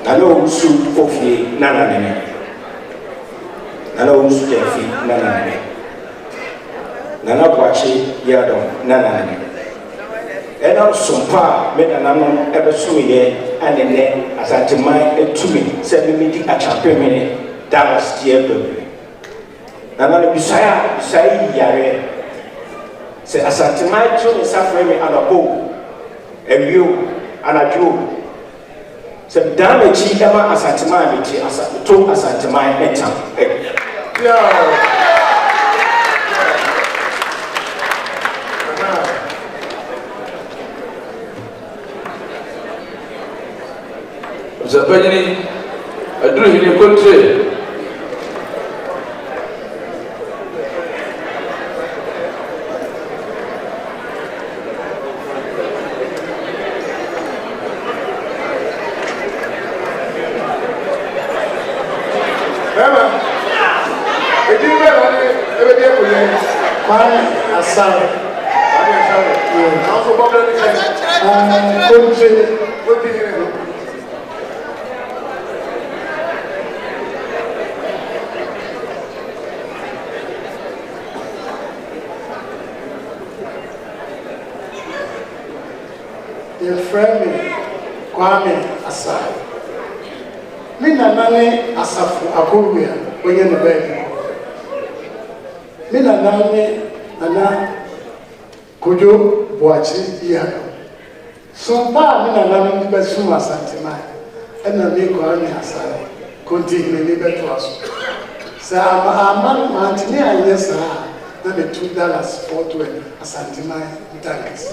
Nana Usu Kofi Nana Nene. Nana Usu Jefi Nana Nene. Nana Kwachi Yadon Nana Nene. Ena Sumpa made an anon ever swimming and in there as I demand a 2 minutes, 7 minutes at Champagne, Dallas, dear baby. Nana Bisaya Yare. Say as I demand to suffer me and a bow, a view and a drew. So damage Emma Asantima, to Asantima, The penny, I drew in a country. Your friend Kwame Asai. Mina nane asafu akurubia wenye nibegi. Mina nane nana kujo buachi yako. Sompa mina nane nibesuma santima. Ena mi Kwame Asai. Continue nibetu asu. Sa ama mantini anyesa na the $2 420 asantima thanks.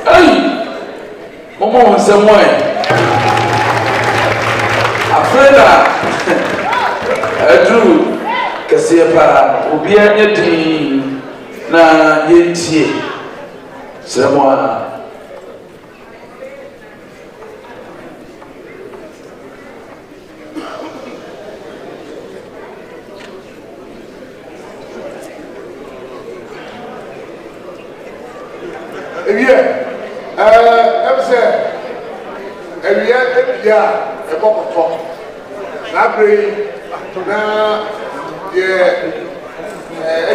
Hey, Mama wants some wine. Afraid I drew Cassiapa, Ubiania D. Na Yentie. Someone. a cup of talk. Library, I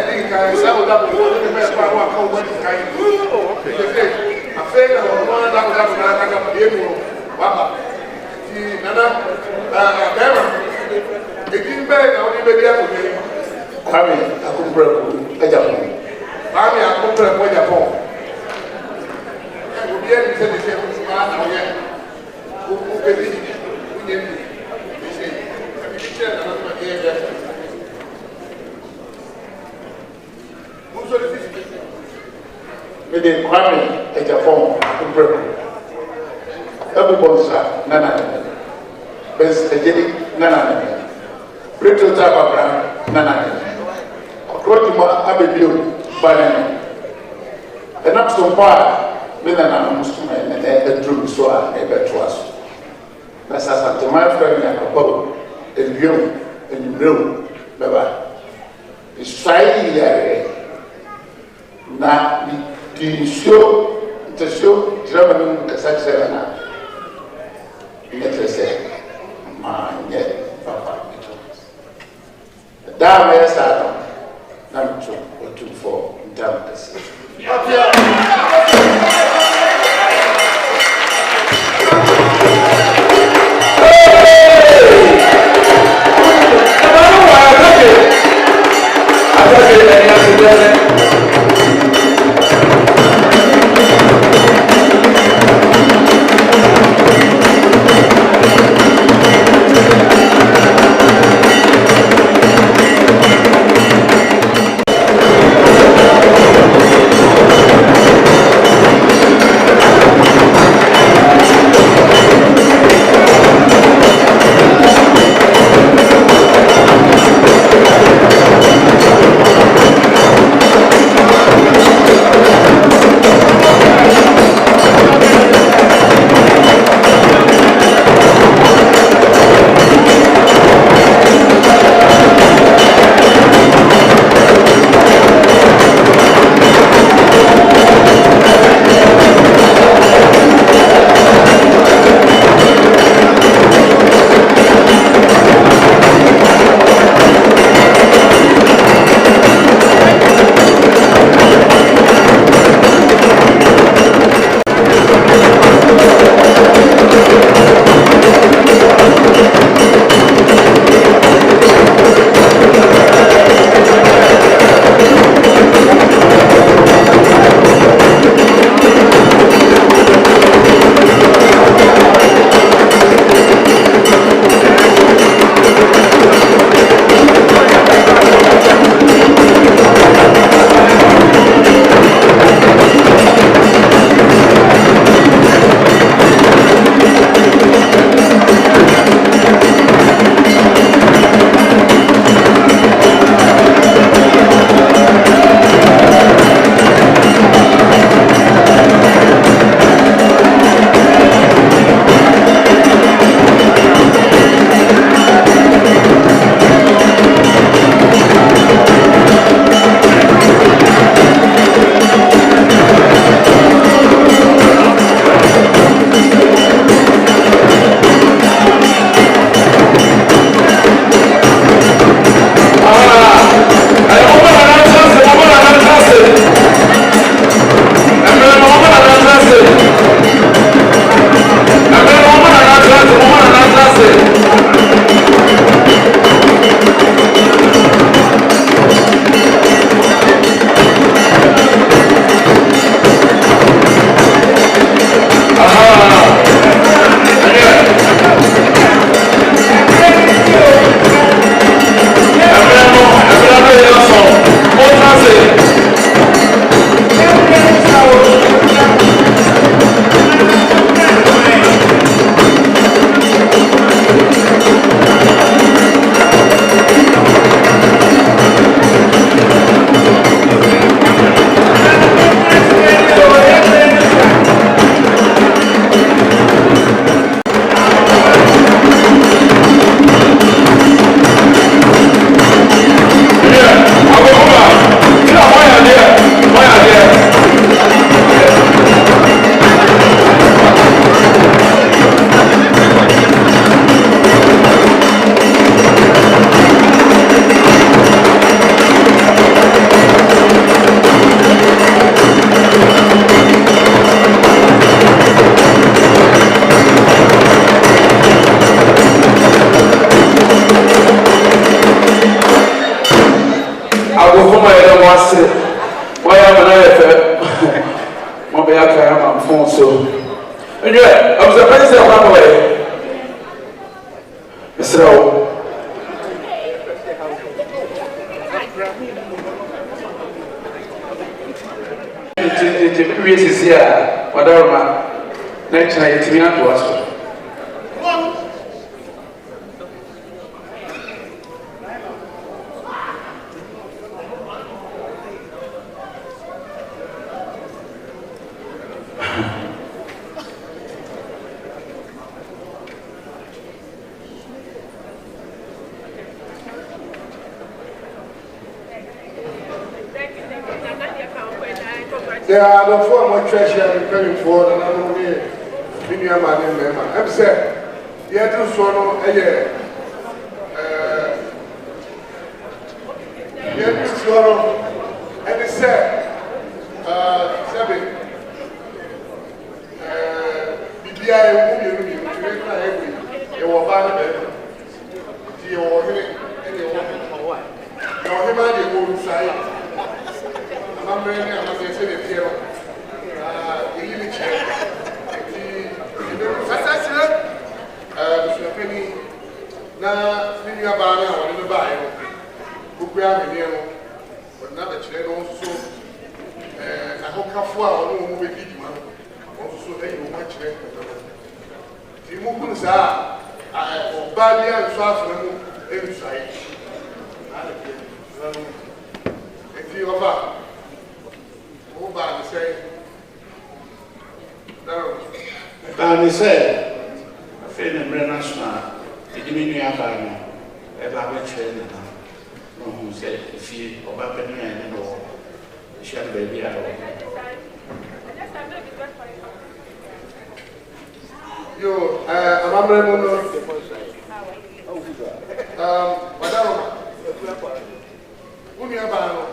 think I saw that the best part of how much is kind. I think I was one that was the able. Nana, the king bag, I only made the other. Kwame, I couldn't break a Japan. Kwame, I couldn't break a Japan. I would be able to say the same man again. Who can be? They say, I mean, share another game. Who's the physical? Maybe Kwame, a Japan, I couldn't break. Everybody's Nana. Best a jelly, Nana. Pretty Tababra, Nana. Crotima Abbey, Banana. And up so far, Minana Muslim and a true soa, a better to us. That's as to my friend and a boat, and you, and you know, Baba. It's trying there. Now, the show, German, the such so. And yeah, I was a president of my way. Mr. It's here, whatever. Next night, it's me to us. There are the former treasure preparing for and I'm here. Vineyard man and member. I'm saying, yet to swallow a year. Yet to swallow, and it said, Sabbath. BBI will be to my every. You were bad. You were and you were. Now, him and you go inside. I'm going to say the piano. The unit chair. The penny. Now, maybe a banner or in the Bible. Who grab me, but not the chair also. I hope Kafua or no movie big man. Also, they will watch it. The movements are badly and fast inside. If you are Bani say, I feel in Renasma, the Dominion Bani, ever went training. No, who said, if you obey me and no, shall baby out. You, I'm Madame, Uniabano,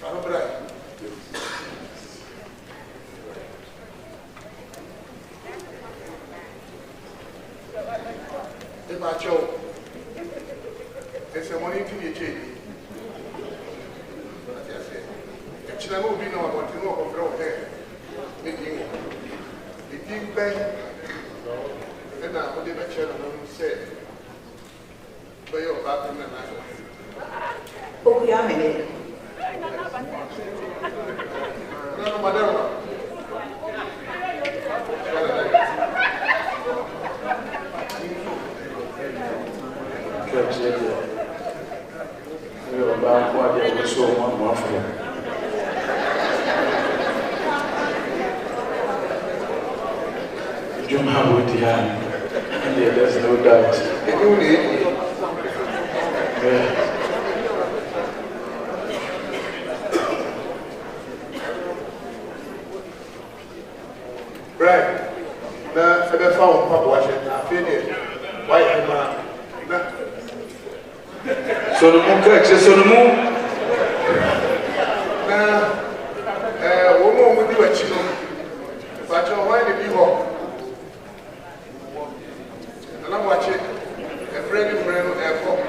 Farabra. Macho, it's a money to be a JD. It's not moving on what you know of road there. Making the deep bank, and now what the lecture said. By your bathroom and I. Oh, yeah, I mean, no, madam. About what they were so one for. You have with the hand, and there's no doubt. Right. Now, I found Papa watching. I feel it. Why am I? So the moon cracks, so the moon. Now, woman will do a chicken. But you're why did you walk? And I'm watching a friend in Breno Airport.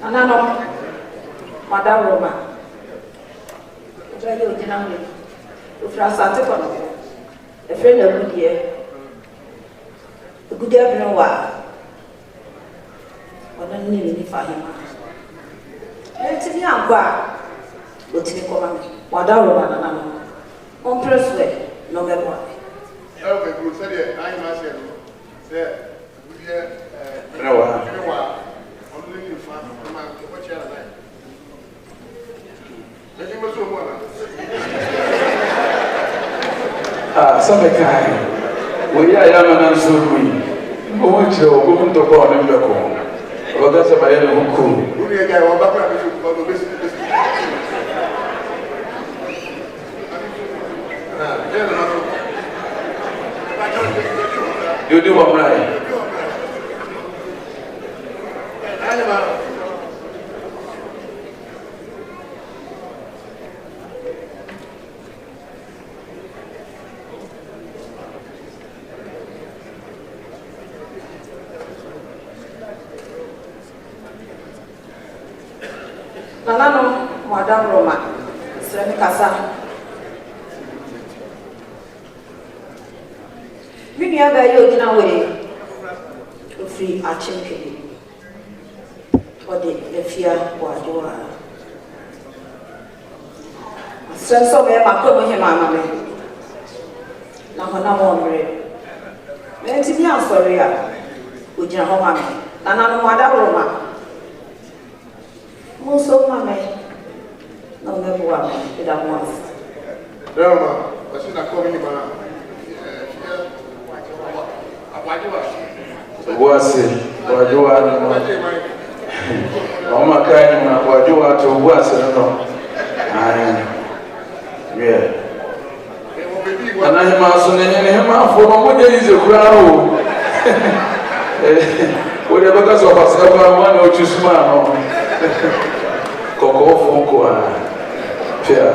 Anano, Madame Roma. Very ordinary. If I start to come, a friend of good year. A good year, no while. But I need any for him. Let me have back. But me come, Madame Roma, on press way, no matter what. Okay, good. Say, I myself. Say, good year. No, only you find what you're like. Let him was one. some kind. We are young and so we want to go to go on the call. But that's a very cool. Who are guy one back for the business? You do what right. Nanano Madam Roma, Sreni Kasa. Mimi aga yo gina we free achimpe. Ode efia wadoa. Senso me makomo he mama me. Na hona mo mre. Me ti mi asori a ogina ho mama. Nanano Madam Roma. Muso mame, no me boa me, ida mwas. Roma, basi na komi ma. Buase, wajua no. Mama kai na wajua to buase no. Ai. Yeah. Ana hima so ne hima fo no mo de ize kura o. O de baka so pasa kwa mwana o chusuma no. Koko fonko a. Pia.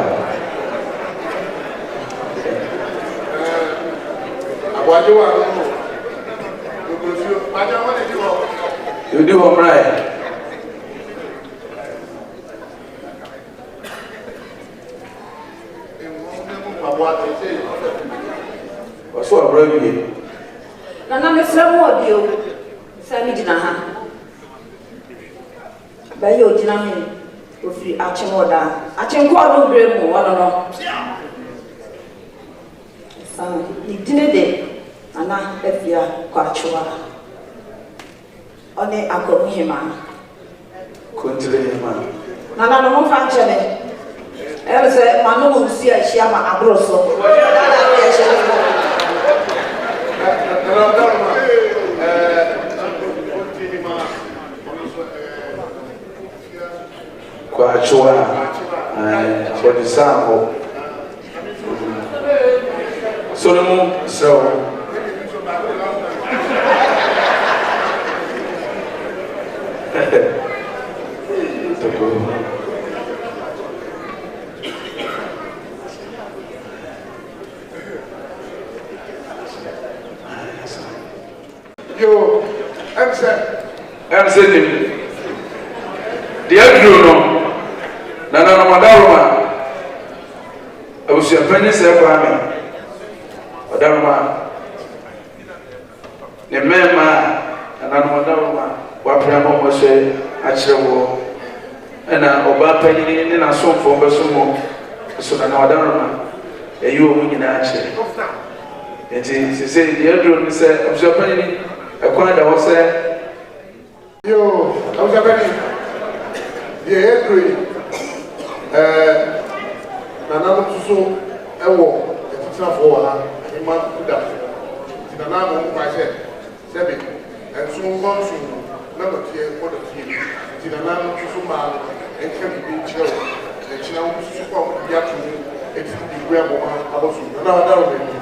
Wajua no. You do home right. What's what brought you? Nana me sramu odio. Sami jina ha. Ba yo jina he. Ofri achemoda. Achenko adu bremu wala no. San ni dine de ana efia kwa chua. One akomi hima. Kontire hima. Nana no mo fa nchene. Ebe se manu mo si a hia ma abroso. Kwa chua. For the sample. Solomon so Yo, I'm saying, dear Bruno, Nana Madaroma, I was your penny, sir, Madaroma, the Mema, and Madaroma, what Pramo was say, Achrewo, and Oba Penny in a song for Besumo, so Madaroma, a you winning actually. And he said, the other said, I was your penny, a quite I was there. Yo, I was a penny. Yeah, agree. Nana Musu, Ewo, the teacher for her, a man put up. Nana won't buy it, Sebi, and soon gone soon, never care for the team. Nana Musu man, and can be chill. And she now Musu from Yaku, it's the grandma, I was another.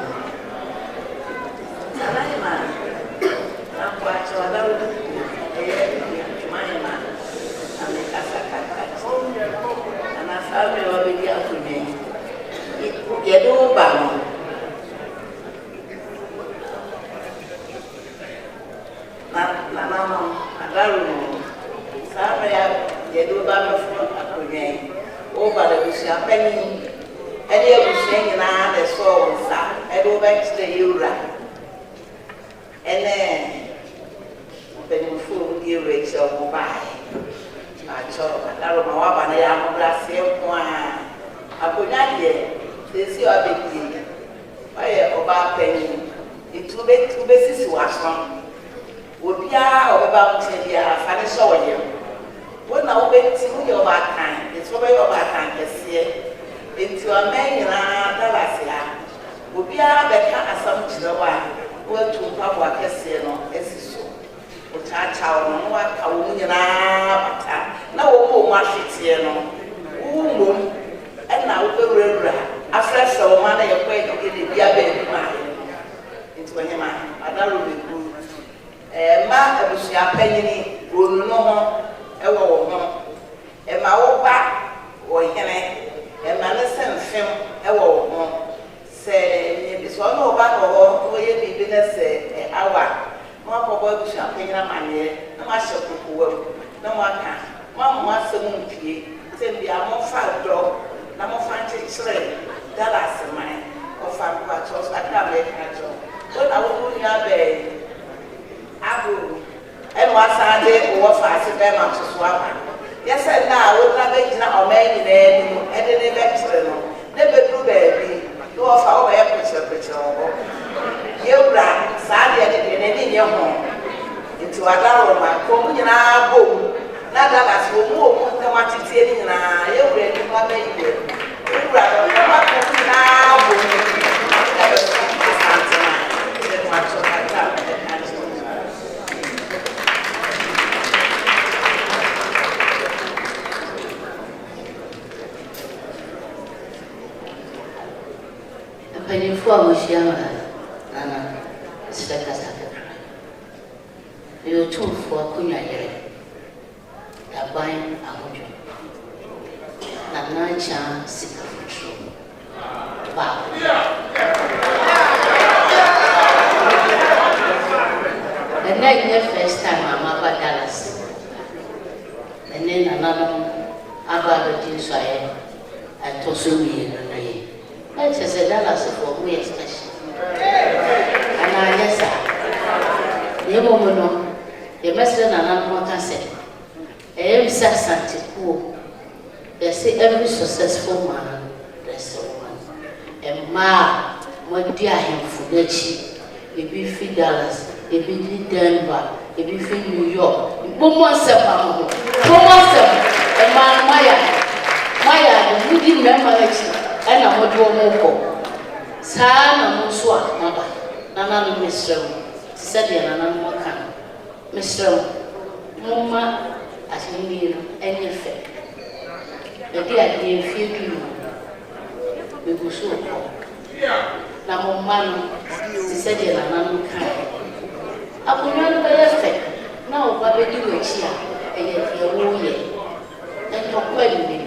Yedo bano na mama adaru sabe ya yedo bano fo akonye o ba da busia pani ede abusia nyina de so sa ede o ba kiste yura ene beni fu yura so mo ba acho adaru ma wa ba na ya mo brase ko a akonya de This you are big. I about penny. It will be sissy was from. Would be about financial year. What now wait till your back time? It's over your back time this year. Into a man in Dalasia. Would be the kind of some to the one. Well, to Papa Cassino, as is so. But I tell no what I won't no much it's here. No. And now we're after so man, you're quite okay. Be a baby man. It's when you're man. I don't really good. Ma, I was your penny. Will no more. ɛwɔ wo ho ɛma wo ba wɔ hene ɛma ne sɛ mfem ɛwɔ wo ho sɛ ebiso no wo ba no hɔ wo yɛ bibi na sɛ awa mo akɔbɔ ebusua panyina maneɛ na mo ahyɛ kokowa na mo aka mo asɛm mpie sɛ bia mo fa dɔ na mo fa nkyekyere Dallas man of our church at America. When I will be Abu and was Sunday or fast them to swap. Yes, and now I would not make now many and then never do baby. You of our picture. You ran Sunday and in your home into a daroma, come in our boom. Not that as we move, the much is in our you ready for me. Mpanyinfoɔ a wɔahyia wɔ ha nana srɛ kasa kakra ɛyɛ otumfoɔ akonnwa yerɛ daban ahodwo na nankya sika fotoro baako ɛnɛ nyɛ first time a maba Dallas ɛnɛ nananom aba abɛgye nsɔeɛ ɛtɔ so mmienu no yɛ ɛkyɛ sɛ Dallas foɔ moyɛ special anaa nyɛ saa na mmom no yɛmɛsrɛ nananom aka sɛ ɛyɛ bisa asantekuo yɛsɛ every successful man there's a woman mmaa mɔdi ahemfo n'akyi ebi fi Dallas ebi di Denver ebi fi New York mmomɔnsɛm ama ho mmomɔnsɛm mmaa maya de mudi mmarima akyi ɛna mɔde wɔn kɔ saa na mo nso a maba nananom mesrɛ mo te sɛ deɛ nananom aka no mesrɛ mo momma ahemfie no ɛnyɛ fɛ ɛde adeɛ mfie du no megu so kɔ na momma no te sɛ deɛ nananom ka akonnwa no bɛyɛ fɛ na ɔba bɛdi w'akyi a ɛyɛ deɛ woyɛ ɛntɔkwa anim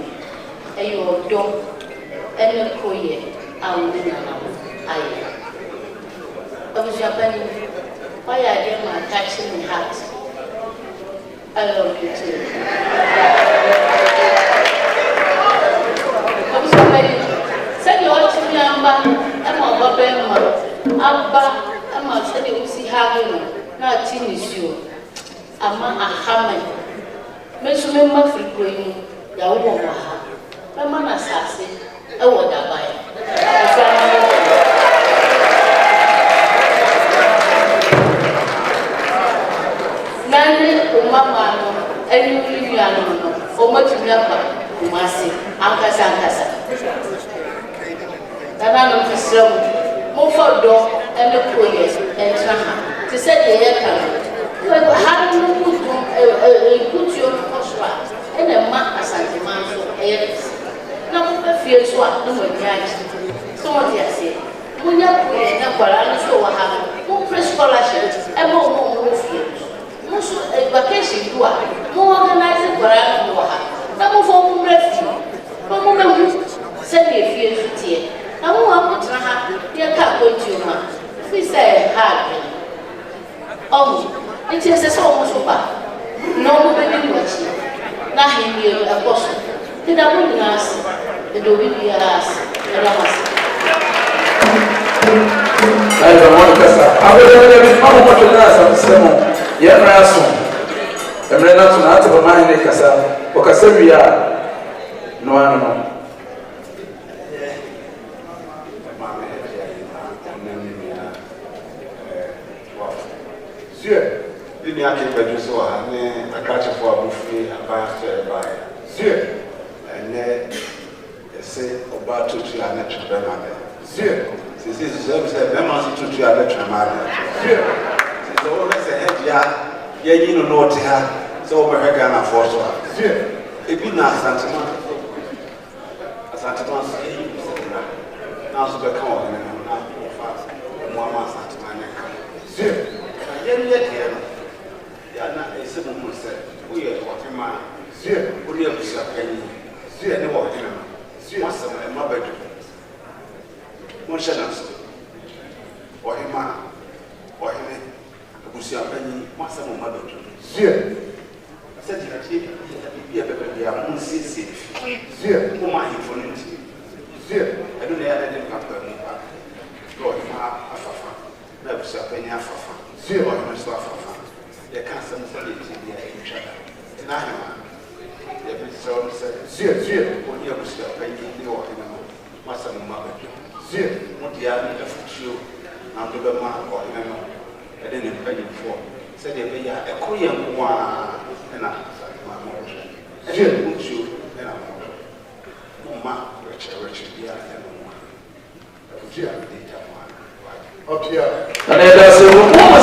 ɛyɛ ɔdɔ ɛne kroyɛ a wode nanam ayɛ abusuapani wayɛ adeɛ ma touch me heart I love you too. Abusuapani sɛdeɛ ɔtumi amba ɛma ɔba bɛrima aba ɛma sɛdeɛ wosi ha no na ati ne suo ama ahama me nso memma firi kuro yi mu yɛawowɔ wɔ ha mɛma no asase ɛwɔ daban nane umama no ɛne wia no no ɔmatumi aba umase ankasa nana no mesrɛ mo momfa dɔ ɛne koyɛ ɛntena ha te sɛ deɛ yɛka no ha no kutuo no kɔ so a ɛna ma asanteman so ɛyɛ na mopɛ fie so a na mo ani agye sɛ wɔde aseɛ monya koyɛ na kwara no so wɔ ha no mompɛ scholarship ɛma wo mo wɔ fie mo so vacation do a mo organize kwara no wɔ ha na mofɔ mo mmra fie na mo bɛhu sɛdeɛ fie so teɛ na mo wɔ akɔtena ha yɛka akɔntuo mu a firi sɛ ha adwene ɔmo nti ɛsɛ sɛ ɔmo so ba na ɔmo bɛdi mo akyi na ahemwie no ɛkɔ so deda mo nyinaa ase deda obi biara ase ɛda mo ase ɛyɛ wɔn kasa abɛdɛbɛdɛ bi ɔmo kɔtɔ nyinaa asam sɛ mo yɛ mmerɛ aso mmerɛ no ato na ate bɛma hene kasa ɔkasa wie a no ano no Dini ake bɛdu so wɔ ha ne akrakyefo a mofie aban so ɛbaeɛ ɛnɛ yɛsɛ ɔbaa totu a ne twe bɛma bɛ sisi susɛm sɛ bɛma so totu a ne twe ma bɛ sɛ wɔhwɛ sɛ ɛdea yɛnyi no na ɔte ha sɛ wɔbɛhwɛ Ghanafoɔ so a ebi na asantema so ɛyi sɛ na nso bɛka wɔ hene no na wɔfa mmoama asantema ne ka yɛn yɛ deɛ no yana ese mo mo sɛ we are what man. Zie. We are Penny. See any more dinner. See us and my bedroom. One chance. Or him, or him, who see a penny, once a my bedroom. Zie. I said, you are not safe. Zie. Who my informant. Zie. I don't know anything about them. Lord, a fafa. Never see a penny a fafa. Zie. Or him a fafa. They can't send somebody to each other. And I am. Zie. When you see a penny, you are must have a mother. Zie. What the other you and the man or him. I didn't pay for. Said they are a Korean one and I didn't put you and I'm not rich, yeah, and up here. And then there's a woman.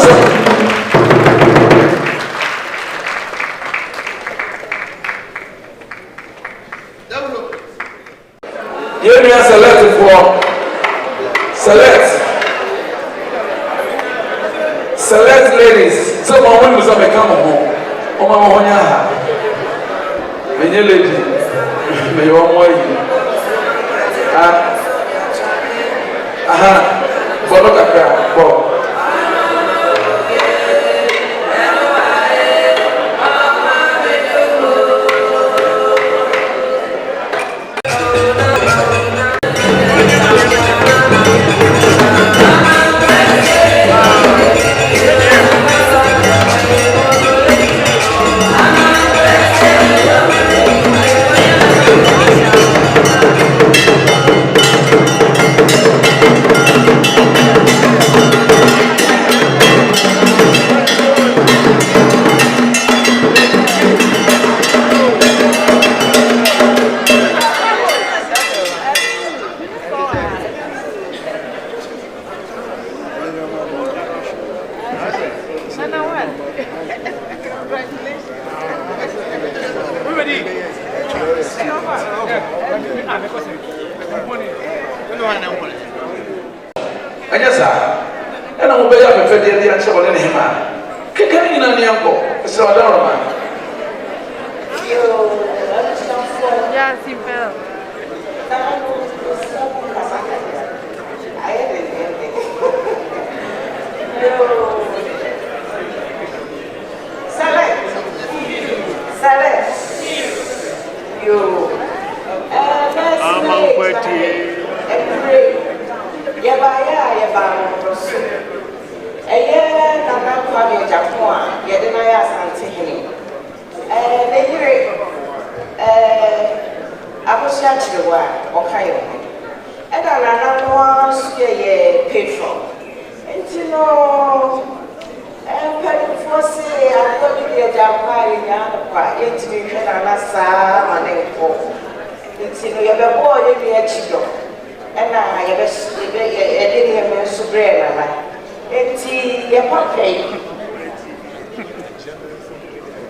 Here we are selected for select ladies. Someone when was become home. Oh my honya. When you lady, may you want follow the crowd.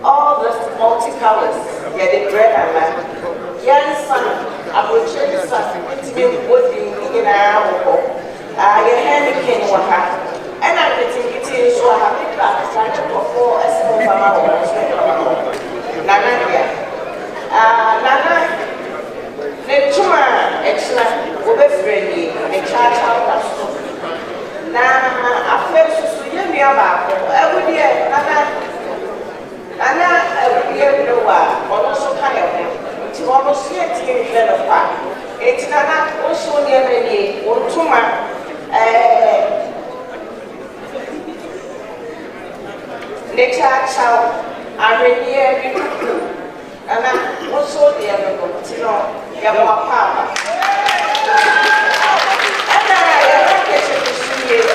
All the multicolors, yeah, the bread and land. Yes, I will change something to be in our your hand came with her. And I think it is so I have it before a small Nana, Nana, the tumor, excellent, over friendly, a charge out of now, I felt so young about every year, Nana, every year, no one, also kind of to almost yet in of part. It's Nana also near me, one tumor. Next child, I read here, and I also the other Papa. And I get to see you.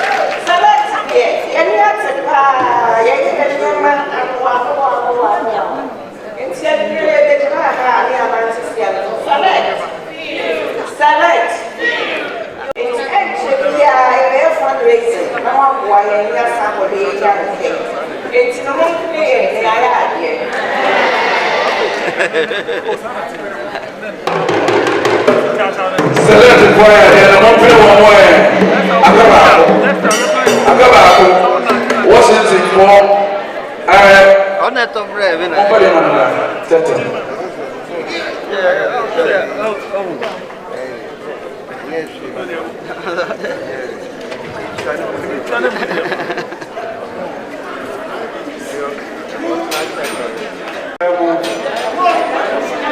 So let's get any other pie, young man, and one. Instead, you really did not have any amounts of select. It's actually a fundraising. No one why I hear somebody young thing. It's no clear in our idea. Select the choir and I'm opening one more. What's in the On est ton vrai, mais On va les manger.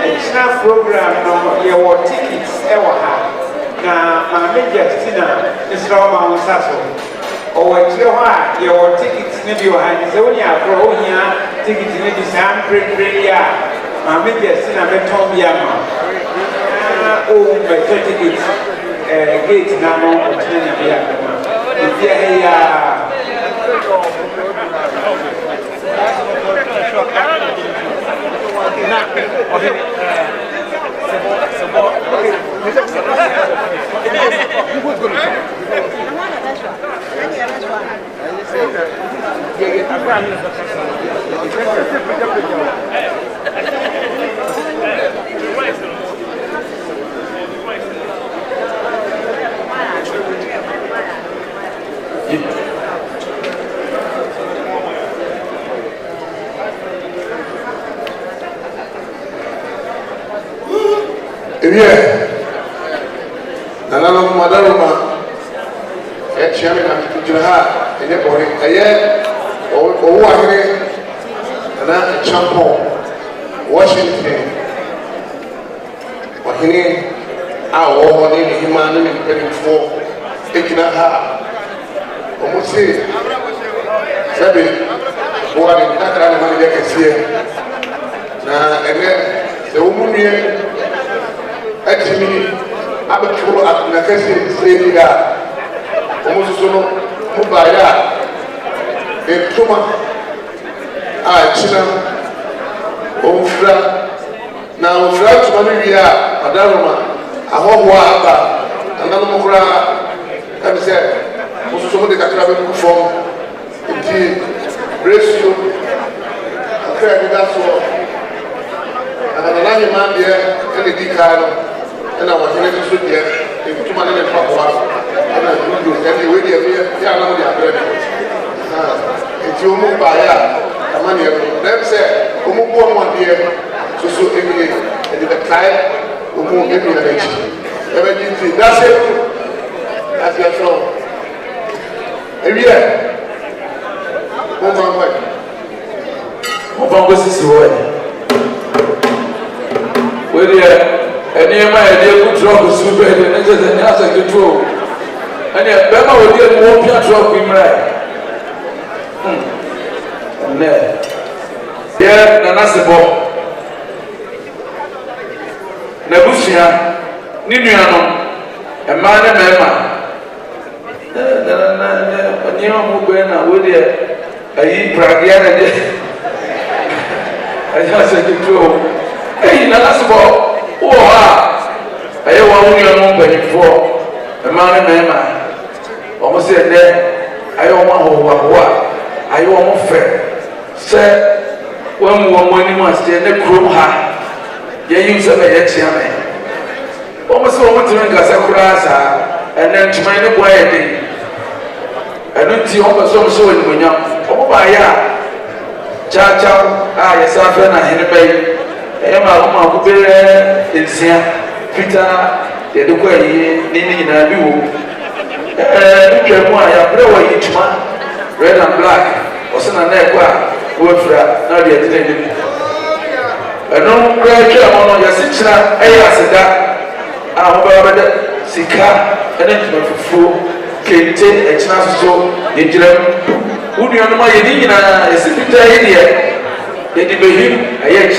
National program no your tickets ever have. Na Mama Justina is from Mount Sasso. Or your tickets maybe your hand is only a pro here, tickets maybe some pretty ya. Mama Justina beton yama. Oh, my tickets gate now, if you're here. Bien, Nana Madaruma, Chairman of Juraha, and your boy, and Champo, Washington, Wahine, our one in Himan and for taking a half. Almost say, Sabi, one in Takran Maniac here. Now, and then the woman here. Actually, I'm a true advocacy, saying that almost so Mubaya, a Tuma, China, Ofra, now Frat Maria, Madaruma, a whole wapa, another Mokra, and said, most of the Katrabi form, indeed, brace you, a credit that's all. And another man there, and the decano. And I was ready to sit there, if two men in Papa, and I do any way they are not the if you move by a money, them say, who move one year, so every and the time, who move every age. Everything, that's it. That's your song. Every year, one way. One was this way. Where and near my idea could drop a super and enter the NASA control. And yet, Bema would get more drop him right. Here, Nanasabo Nabusia, Niniano, a man and Mema. Nino Mubena, would I eat Pragiana? I just said control. Hey, Nanasabo. Oh, I want you before a man and man. Almost said that I don't want what I want fair. Sir, when one must stay in the crew, you use a chairman. Almost want to make us a class and then to mind a wedding. I don't see almost so in when you're over by ya. Cha, I suffer and baby. Emma, who be in Sia, Peter, the Duquay, Nini, and you. Each man, red and black, was in a neck, Wilfred, not yet. And no great on your sister, I said that. Our Sika, and then for fool, Kate, and Chasso, in Jerem, who do you know my Edina, a secret idea? They did him, a yet.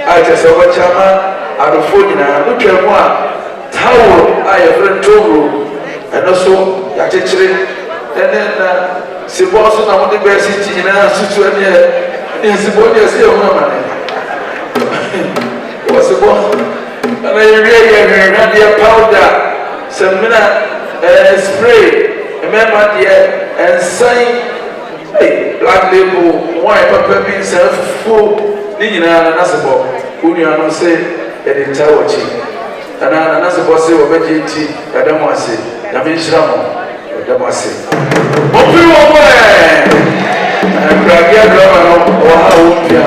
I just over Chama, out of Fudina, look at one tower. I have read Togo and also Yachitri, and then Siboson. I want the best city in our situation. In Sibonia, still woman was a boy, and I really had the powder, some spray, remember, dear, and sign black label, white pepper being self full. Nina Nasabo, who you are say, and in Tawachi. And Nasabo say, or Beji, Adamasi, Yamin Shramo, Adamasi. Open your way! Braga drama no oha umpia.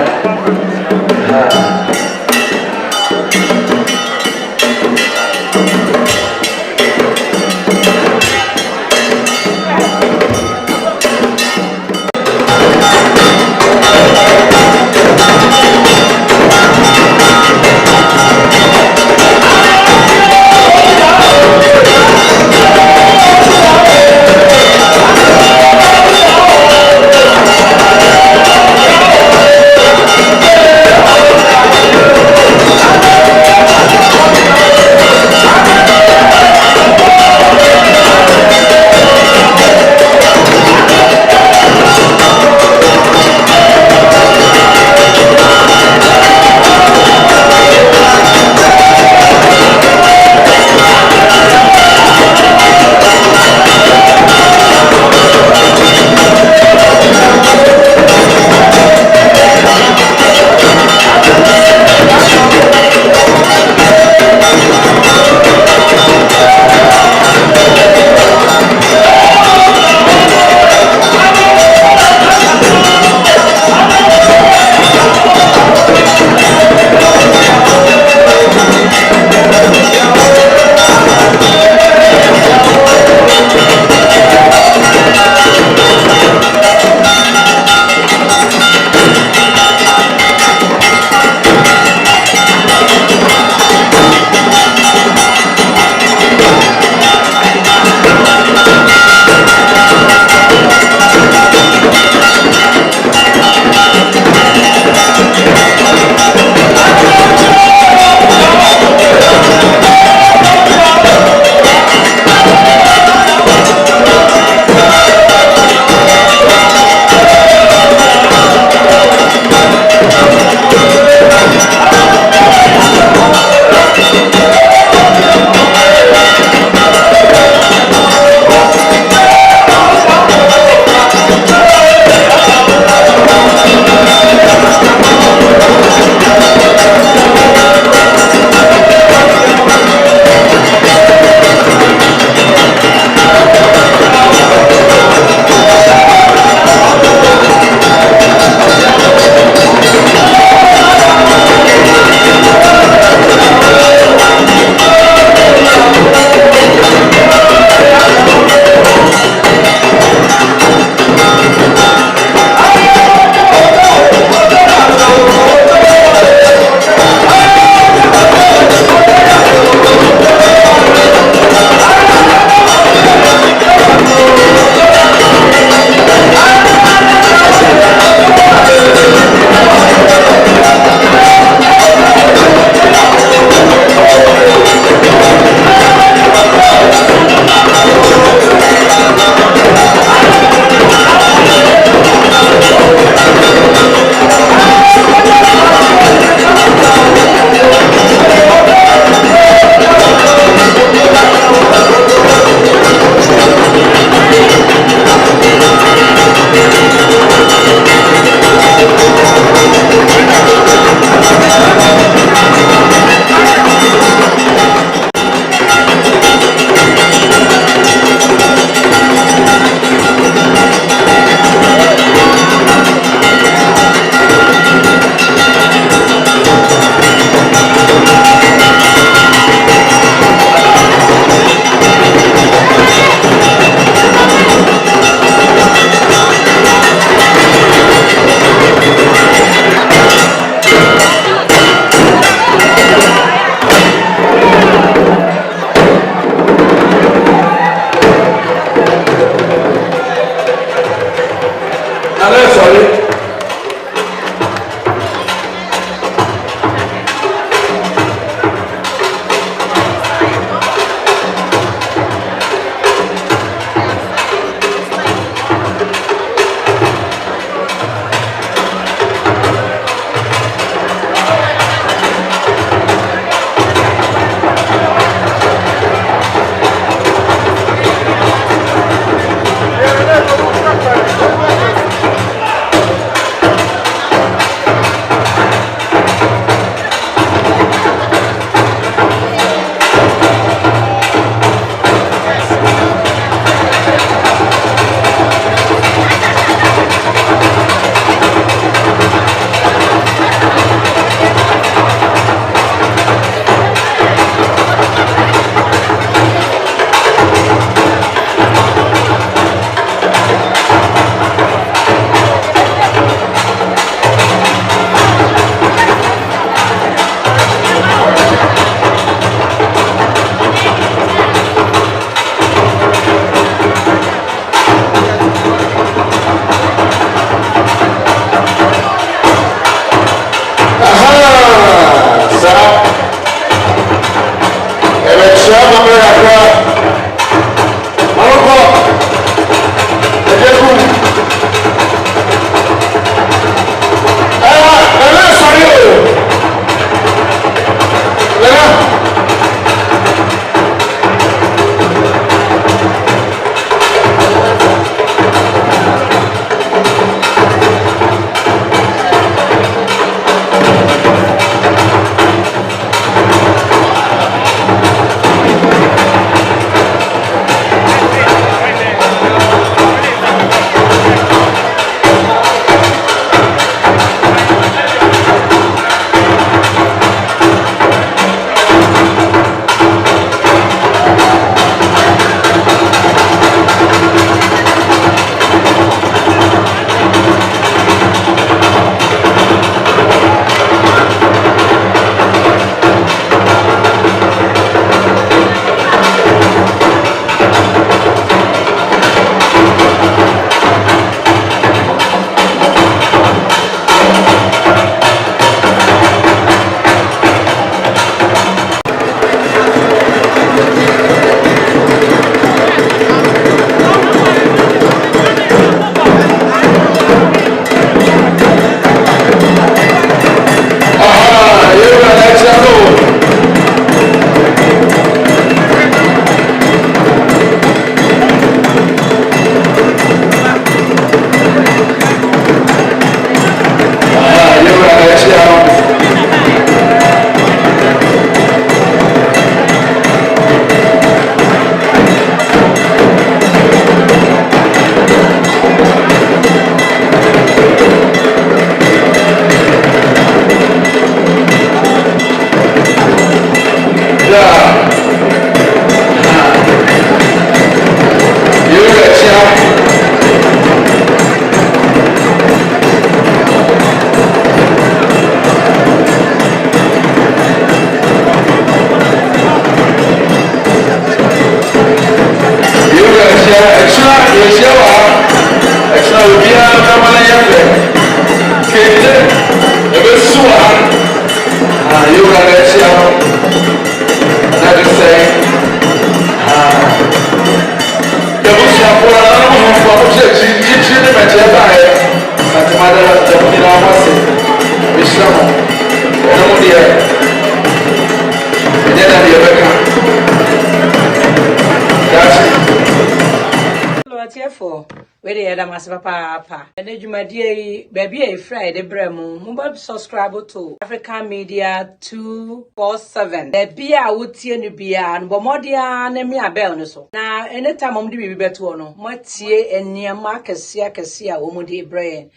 Madam Asapapa. And then you my dear baby a Friday bremo. Mumba subscribe to African Media 247. The beer would see any beer and Bomodia and me a bell so. Now anytime I'm doing better no. What see and near Marcus Sia Cassia Omodi brain.